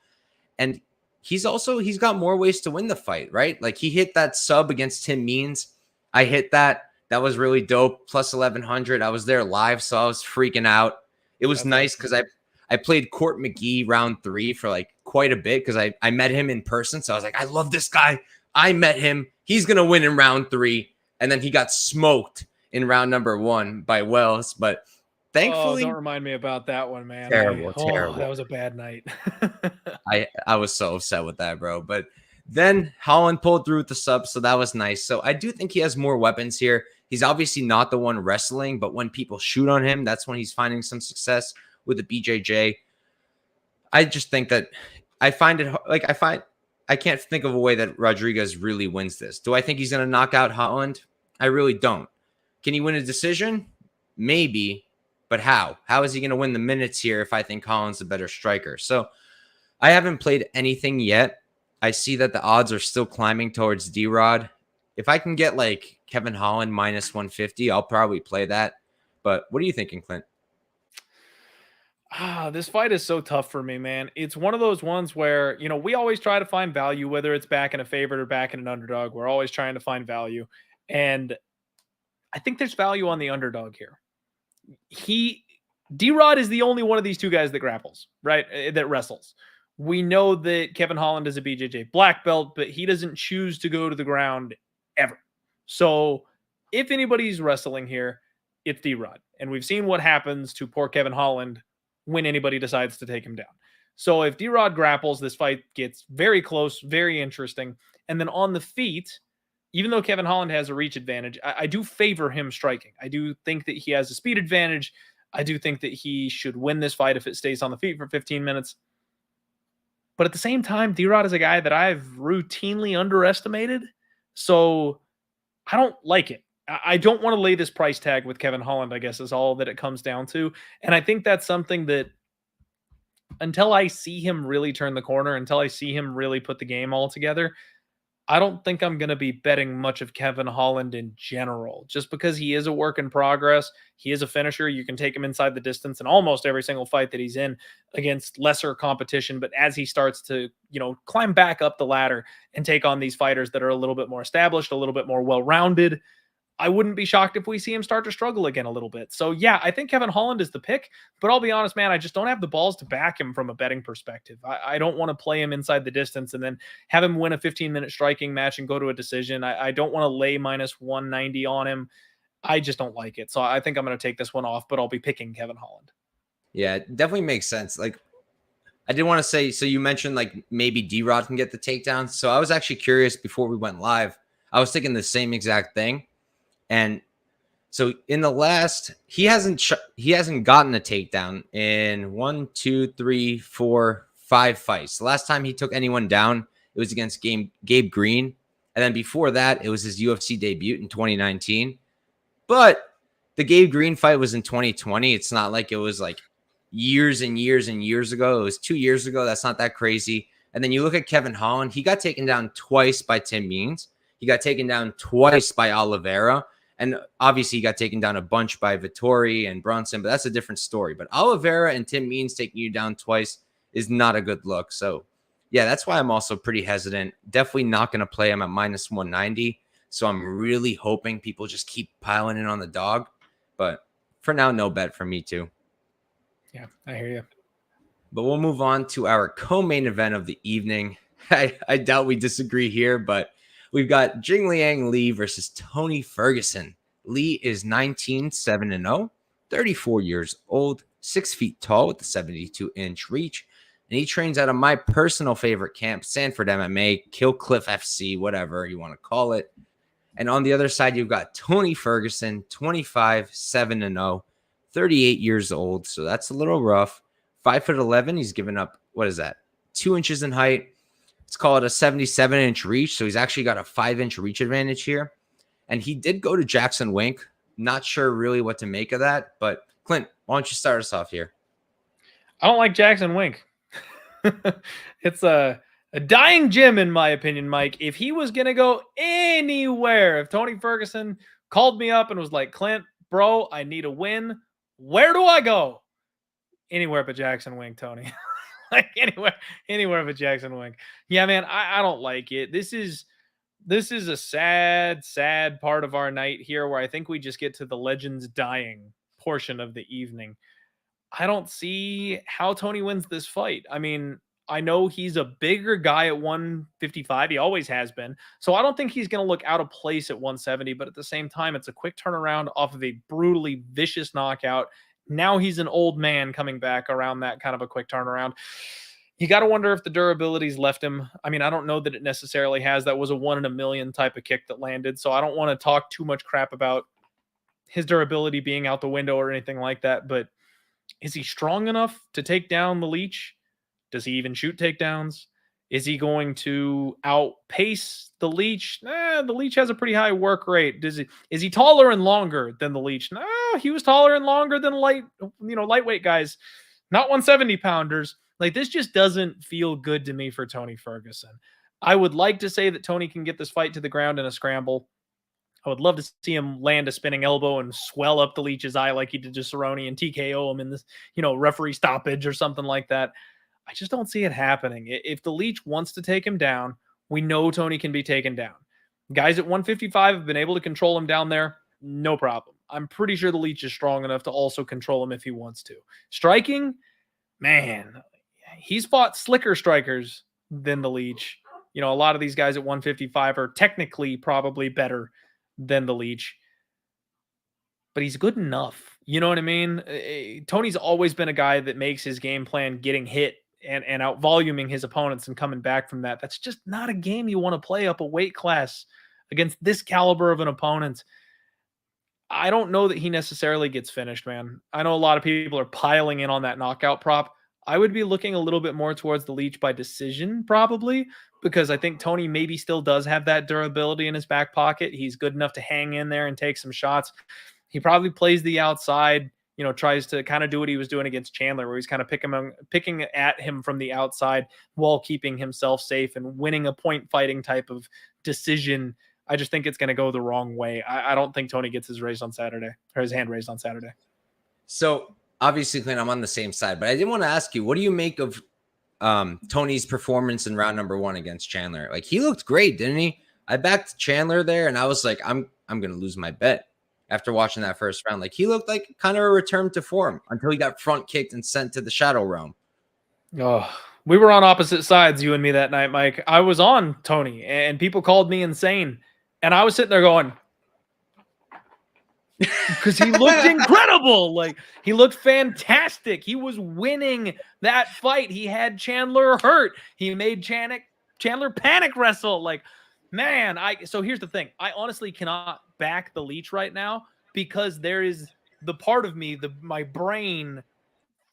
And he's got more ways to win the fight, right? Like he hit that sub against Tim Means. I hit that. That was really dope. Plus 1100. I was there live, so I was freaking out. It was nice because I played Court McGee round 3 for quite a bit because I met him in person. So I was like, I love this guy. I met him. He's going to win in round 3. And then he got smoked in round number 1 by Wells. But Oh, don't Thankfully, remind me about that one, man. terrible, That terrible. was a bad night. I was so upset with that, bro. But then Holland pulled through with the sub, so that was nice. So I do think he has more weapons here. He's obviously not the one wrestling, but when people shoot on him, that's when he's finding some success with the BJJ. I just think that I find it like I can't think of a way that Rodriguez really wins this. Do I think he's going to knock out Holland? I really don't. Can he win a decision? Maybe, but how? How is he going to win the minutes here if I think Holland's a better striker? So I haven't played anything yet. I see that the odds are still climbing towards D-Rod. If I can get like Kevin Holland minus 150, I'll probably play that. But what are you thinking, Clint? This fight is so tough for me, man. It's one of those ones where, we always try to find value, whether it's back in a favorite or back in an underdog. We're always trying to find value. And I think there's value on the underdog here. D-Rod is the only one of these two guys that grapples, right? That wrestles. We know that Kevin Holland is a BJJ black belt, but he doesn't choose to go to the ground ever. So if anybody's wrestling here, it's D-Rod. And we've seen what happens to poor Kevin Holland when anybody decides to take him down. So if D-Rod grapples, this fight gets very close, very interesting. And then on the feet, even though Kevin Holland has a reach advantage, I do favor him striking. I do think that he has a speed advantage. I do think that he should win this fight if it stays on the feet for 15 minutes. But at the same time, D-Rod is a guy that I've routinely underestimated. So I don't like it. I don't want to lay this price tag with Kevin Holland, I guess, is all that it comes down to. And I think that's something that until I see him really turn the corner, until I see him really put the game all together, I don't think I'm going to be betting much of Kevin Holland in general, just because he is a work in progress. He is a finisher. You can take him inside the distance in almost every single fight that he's in against lesser competition. But as he starts to, climb back up the ladder and take on these fighters that are a little bit more established, a little bit more well-rounded, I wouldn't be shocked if we see him start to struggle again a little bit. So yeah, I think Kevin Holland is the pick, but I'll be honest, man, I just don't have the balls to back him from a betting perspective. I don't want to play him inside the distance and then have him win a 15-minute striking match and go to a decision. I don't want to lay minus 190 on him. I just don't like it. So I think I'm going to take this one off, but I'll be picking Kevin Holland. Yeah, it definitely makes sense. Like, I did want to say, so you mentioned like maybe D-Rod can get the takedown. So I was actually curious before we went live. I was thinking the same exact thing. And so in the last, he hasn't gotten a takedown in 1, 2, 3, 4, 5 fights. The last time he took anyone down, it was against Gabe Green. And then before that, it was his UFC debut in 2019. But the Gabe Green fight was in 2020. It's not like it was like years and years and years ago. It was 2 years ago. That's not that crazy. And then you look at Kevin Holland. He got taken down twice by Tim Means. He got taken down twice by Oliveira. And obviously, he got taken down a bunch by Vittori and Brunson, but that's a different story. But Oliveira and Tim Means taking you down twice is not a good look. So, yeah, that's why I'm also pretty hesitant. Definitely not going to play him at minus 190. So I'm really hoping people just keep piling in on the dog. But for now, no bet for me too. Yeah, I hear you. But we'll move on to our co-main event of the evening. I doubt we disagree here, but we've got Jingliang Li versus Tony Ferguson. Li is 19-7-0, 34 years old, 6 feet tall with a 72-inch reach. And he trains out of my personal favorite camp, Sanford MMA, Killcliff FC, whatever you want to call it. And on the other side, you've got Tony Ferguson, 25-7-0, 38 years old. So that's a little rough. 5'11". He's given up, what is that? 2 inches in height. Let's call it a 77-inch reach. So he's actually got a 5-inch reach advantage here. And he did go to Jackson Wink. Not sure really what to make of that. But Clint, why don't you start us off here? I don't like Jackson Wink. It's a dying gym, in my opinion, Mike. If he was going to go anywhere, if Tony Ferguson called me up and was like, Clint, bro, I need a win. Where do I go? Anywhere but Jackson Wink, Tony. Like anywhere but Jackson Wink. Yeah, man, I don't like it. This is a sad part of our night here where I think we just get to the legends dying portion of the evening. I don't see how Tony wins this fight. I mean, I know he's a bigger guy at 155. He always has been. So I don't think he's going to look out of place at 170. But at the same time, it's a quick turnaround off of a brutally vicious knockout. Now he's an old man coming back around that kind of a quick turnaround. You got to wonder if the durability's left him. I mean, I don't know that it necessarily has. That was a 1 in a million type of kick that landed. So I don't want to talk too much crap about his durability being out the window or anything like that. But is he strong enough to take down the Leech? Does he even shoot takedowns? Is he going to outpace the Leech? The Leech has a pretty high work rate. Is he taller and longer than the Leech? No, he was taller and longer than lightweight guys, not 170 pounders. Like, this just doesn't feel good to me for Tony Ferguson. I would like to say that Tony can get this fight to the ground in a scramble. I would love to see him land a spinning elbow and swell up the Leech's eye like he did to Cerrone and TKO him in this, referee stoppage or something like that. I just don't see it happening. If the Leech wants to take him down, we know Tony can be taken down. Guys at 155 have been able to control him down there. No problem. I'm pretty sure the Leech is strong enough to also control him if he wants to. Striking, man, he's fought slicker strikers than the Leech. A lot of these guys at 155 are technically probably better than the Leech, but he's good enough. You know what I mean? Tony's always been a guy that makes his game plan getting hit and out voluming his opponents and coming back from that. That's just not a game you want to play up a weight class against this caliber of an opponent. I don't know that he necessarily gets finished, man. I know a lot of people are piling in on that knockout prop. I would be looking a little bit more towards the Leech by decision, probably, because I think Tony maybe still does have that durability in his back pocket. He's good enough to hang in there and take some shots. He probably plays the outside, tries to kind of do what he was doing against Chandler, where he's kind of picking at him from the outside while keeping himself safe and winning a point fighting type of decision. I just think it's going to go the wrong way. I don't think Tony gets his hand raised on Saturday. So obviously, Clint, I'm on the same side, but I did want to ask you, what do you make of Tony's performance in round number 1 against Chandler? Like, he looked great, didn't he? I backed Chandler there, and I was like, I'm going to lose my bet after watching that first round. Like, he looked like kind of a return to form until he got front kicked and sent to the shadow realm. Oh, we were on opposite sides, you and me, that night, Mike. I was on Tony, and people called me insane. And I was sitting there going, because he looked incredible. Like, he looked fantastic. He was winning that fight. He had Chandler hurt. He made Chandler panic wrestle. Like, man, so here's the thing. I honestly cannot back the Leech right now because there is the part of me, my brain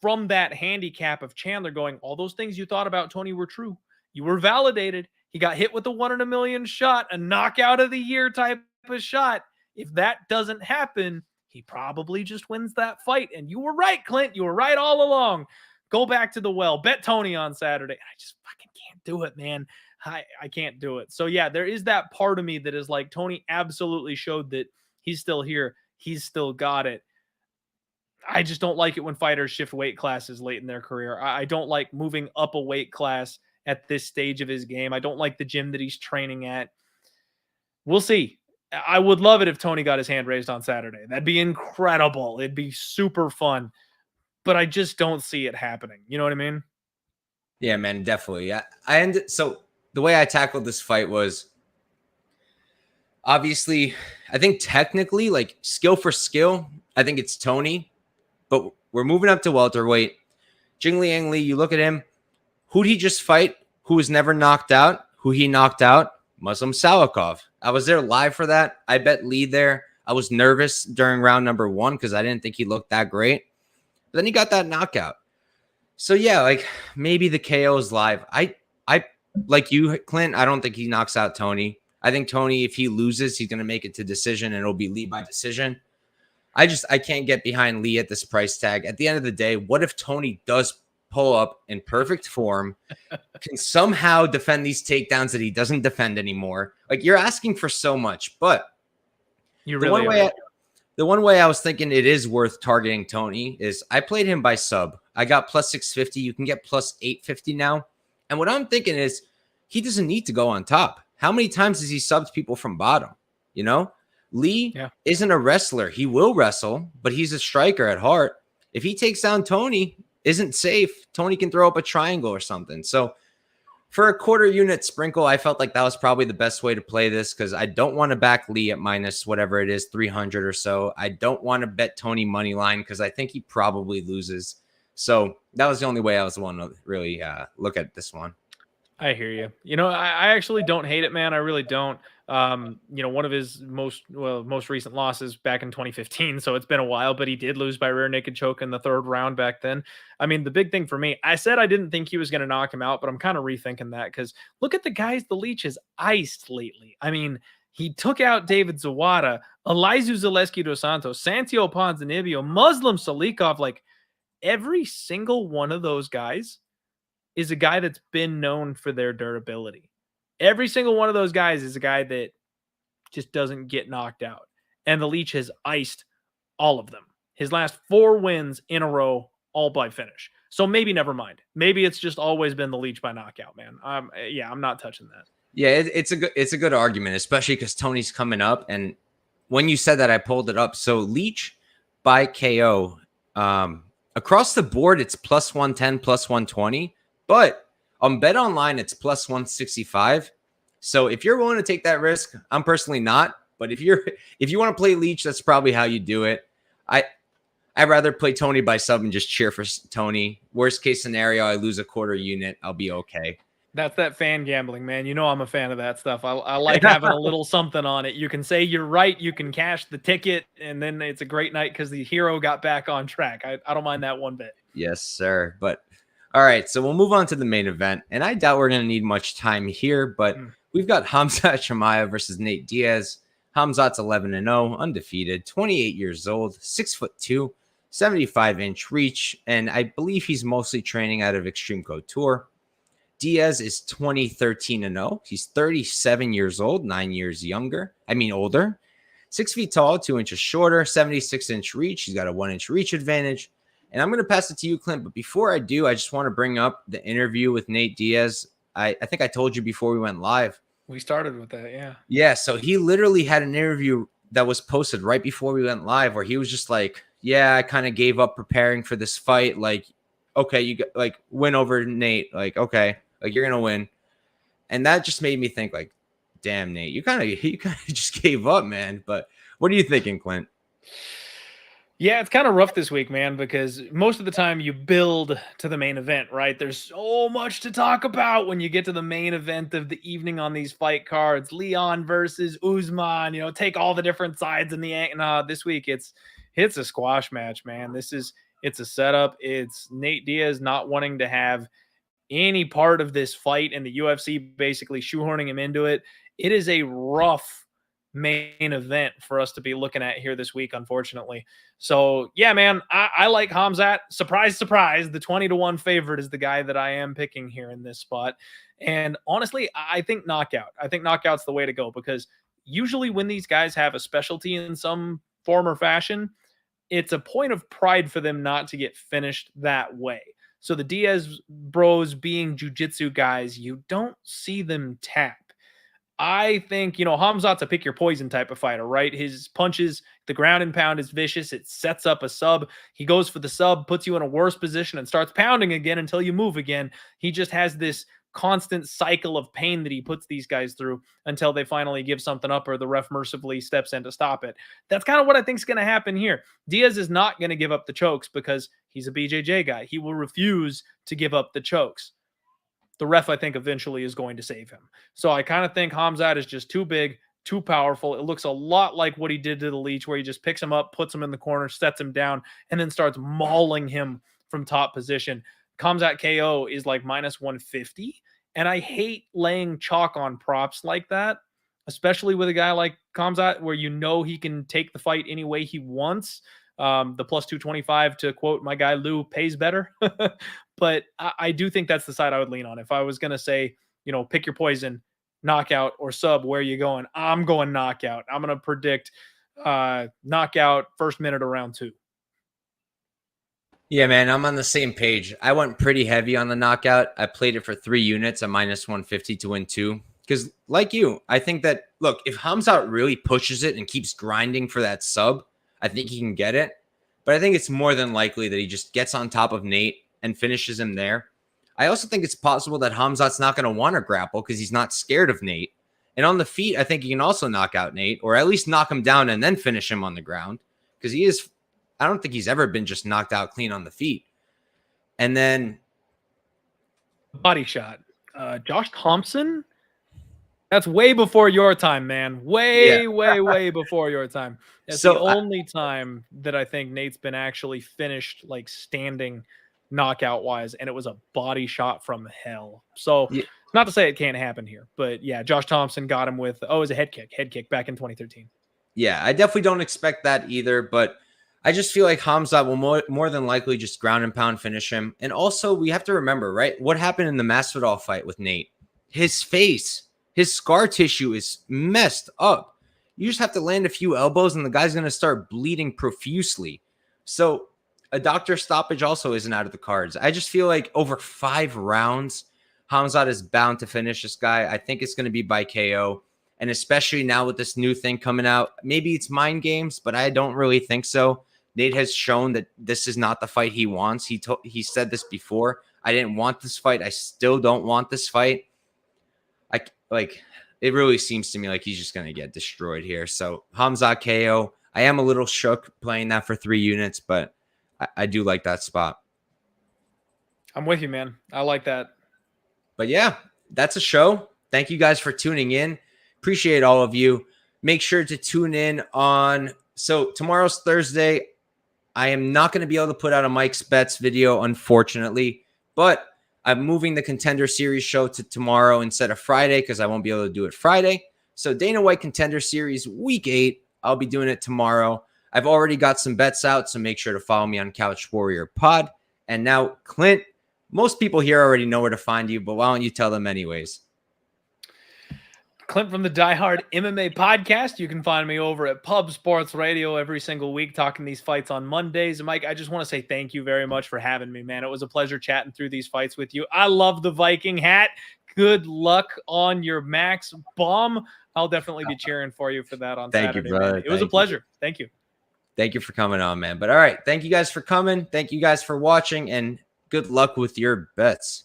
from that handicap of Chandler going, all those things you thought about Tony were true. You were validated. He got hit with a 1 in a million shot, a knockout of the year type of shot. If that doesn't happen, he probably just wins that fight. And you were right, Clint. You were right all along. Go back to the well. Bet Tony on Saturday. I just fucking can't do it, man. I can't do it. So, yeah, there is that part of me that is like, Tony absolutely showed that he's still here. He's still got it. I just don't like it when fighters shift weight classes late in their career. I don't like moving up a weight class at this stage of his game. I don't like the gym that he's training at. We'll see. I would love it if Tony got his hand raised on Saturday. That'd be incredible. It'd be super fun. But I just don't see it happening. You know what I mean? Yeah, man, definitely. So the way I tackled this fight was, obviously, I think technically, like, skill for skill, I think it's Tony. But we're moving up to welterweight. Jingliang Li, you look at him. Who'd he just fight? Who was never knocked out? Who he knocked out? Muslim Salikov. I was there live for that. I bet Lee there. I was nervous during round number 1 because I didn't think he looked that great. But then he got that knockout. So, yeah, like, maybe the KO is live. I like you, Clint, I don't think he knocks out Tony. I think Tony, if he loses, he's going to make it to decision, and it'll be Lee by decision. I can't get behind Lee at this price tag. At the end of the day, what if Tony does pull up in perfect form, can somehow defend these takedowns that he doesn't defend anymore? Like, you're asking for so much, but you really the one way I was thinking it is worth targeting Tony is I played him by sub. I got plus 650. You can get plus 850 now. And what I'm thinking is he doesn't need to go on top. How many times has he subbed people from bottom? You know, Lee isn't a wrestler. He will wrestle, but he's a striker at heart. If he takes down Tony, isn't safe, Tony can throw up a triangle or something. So For a quarter unit sprinkle, I felt like that was probably the best way to play this because I don't want to back Lee at minus whatever it is, 300 or so. I don't want to bet Tony money line because I think he probably loses. So that was the only way I was want to really look at this one. I hear you. I actually don't hate it, man. I really don't. One of his most recent losses back in 2015, so it's been a while, but he did lose by rear naked choke in the third round back then. I mean, the big thing for me, I said I didn't think he was going to knock him out, but I'm kind of rethinking that because look at the guys the Leech has iced lately. I mean, he took out David Zawada, Elizu Zaleski dos Santos, Santiago Ponzinibbio, Muslim Salikov. Like every single one of those guys is a guy that's been known for their durability. Every single one of those guys is a guy that just doesn't get knocked out. And the Leech has iced all of them. His last 4 wins in a row, all by finish. So maybe never mind. Maybe it's just always been the Leech by knockout, man. I'm not touching that. Yeah, it's a good argument, especially because Tony's coming up. And when you said that, I pulled it up. So Leech by KO, across the board, it's plus 110, plus 120. But on Bet Online, it's plus 165. So if you're willing to take that risk, I'm personally not. But if you want to play Leech, that's probably how you do it. I'd rather play Tony by sub and just cheer for Tony. Worst case scenario, I lose a quarter unit. I'll be okay. That's that fan gambling, man. I'm a fan of that stuff. I like having a little something on it. You can say you're right. You can cash the ticket, and then it's a great night because the hero got back on track. I don't mind that one bit. Yes, sir. But all right, so we'll move on to the main event. And I doubt we're going to need much time here, but we've got Khamzat Chimaev versus Nate Diaz. Khamzat's 11-0, undefeated, 28 years old, 6'2", 75-inch reach, and I believe he's mostly training out of Extreme Couture. Diaz is 13-0. He's 37 years old, 9 years older. 6 feet tall, 2 inches shorter, 76-inch reach. He's got a 1-inch reach advantage. And I'm going to pass it to you, Clint. But before I do, I just want to bring up the interview with Nate Diaz. I think I told you before we went live. We started with that, yeah. Yeah, so he literally had an interview that was posted right before we went live where he was just like, yeah, I kind of gave up preparing for this fight. Like, okay, you got, like, win over Nate. Like, okay, like you're going to win. And that just made me think, like, damn, Nate, you kind of just gave up, man. But what are you thinking, Clint? Yeah, it's kind of rough this week, man, because most of the time you build to the main event, right? There's so much to talk about when you get to the main event of the evening on these fight cards. Leon versus Usman, take all the different sides in the this week it's a squash match, man. It's a setup. It's Nate Diaz not wanting to have any part of this fight and the UFC basically shoehorning him into it. It is a rough main event for us to be looking at here this week, unfortunately. So yeah, man, I like Khamzat. Surprise, surprise. The 20-1 favorite is the guy that I am picking here in this spot. And honestly, I think knockout. I think knockout's the way to go because usually when these guys have a specialty in some form or fashion, it's a point of pride for them not to get finished that way. So the Diaz bros being jiu-jitsu guys, you don't see them tap. I think, Khamzat's a pick your poison type of fighter, right? His punches, the ground and pound is vicious. It sets up a sub. He goes for the sub, puts you in a worse position and starts pounding again until you move again. He just has this constant cycle of pain that he puts these guys through until they finally give something up or the ref mercifully steps in to stop it. That's kind of what I think is going to happen here. Diaz is not going to give up the chokes because he's a BJJ guy. He will refuse to give up the chokes. The ref, I think, eventually is going to save him. So I kind of think Khamzat is just too big, too powerful. It looks a lot like what he did to the Leech, where he just picks him up, puts him in the corner, sets him down, and then starts mauling him from top position. Khamzat KO is like minus 150. And I hate laying chalk on props like that, especially with a guy like Khamzat, where he can take the fight any way he wants. The plus 225, to quote my guy Lou, pays better. But I do think that's the side I would lean on. If I was going to say, pick your poison, knockout or sub, where are you going? I'm going knockout. I'm going to predict knockout first minute of round 2. Yeah, man, I'm on the same page. I went pretty heavy on the knockout. I played it for 3 units at minus 150 to win 2. Because like you, I think that, look, if Khamzat really pushes it and keeps grinding for that sub, I think he can get it. But I think it's more than likely that he just gets on top of Nate and finishes him there. I also think it's possible that Khamzat's not going to want to grapple because he's not scared of Nate. And on the feet, I think he can also knock out Nate, or at least knock him down and then finish him on the ground, because I don't think he's ever been just knocked out clean on the feet. And then body shot. Josh Thompson? That's way before your time, man. Way before your time. It's the only time that I think Nate's been actually finished, like, standing knockout wise, and it was a body shot from hell. So not to say it can't happen here, but yeah, Josh Thompson got him with, it was a head kick back in 2013. Yeah, I definitely don't expect that either, but I just feel like Khamzat will more than likely just ground and pound finish him. And also, we have to remember, right, what happened in the Masvidal fight with Nate? His face, his scar tissue is messed up. You just have to land a few elbows and the guy's going to start bleeding profusely. So a doctor stoppage also isn't out of the cards. I just feel like over 5 rounds, Khamzat is bound to finish this guy. I think it's going to be by KO. And especially now with this new thing coming out, maybe it's mind games, but I don't really think so. Nate has shown that this is not the fight he wants. He said this before. I didn't want this fight. I still don't want this fight. It really seems to me like he's just going to get destroyed here. So Khamzat KO. I am a little shook playing that for 3 units, but I do like that spot. I'm with you, man. I like that. But yeah, that's a show. Thank you guys for tuning in. Appreciate all of you. Make sure to tune in on. So tomorrow's Thursday. I am not going to be able to put out a Mike's Bets video, unfortunately, but I'm moving the Contender Series show to tomorrow instead of Friday because I won't be able to do it Friday. So Dana White Contender Series Week 8, I'll be doing it tomorrow. I've already got some bets out, so make sure to follow me on Couch Warrior Pod. And now, Clint, most people here already know where to find you, but why don't you tell them anyways? Clint from the Die Hard MMA podcast. You can find me over at Pub Sports Radio every single week talking these fights on Mondays. Mike, I just want to say thank you very much for having me, man. It was a pleasure chatting through these fights with you. I love the Viking hat. Good luck on your Max bomb. I'll definitely be cheering for you for that on Saturday. Thank you, brother. It was a pleasure. Thank you. Thank you for coming on, man. But all right, thank you guys for coming. Thank you guys for watching, and good luck with your bets.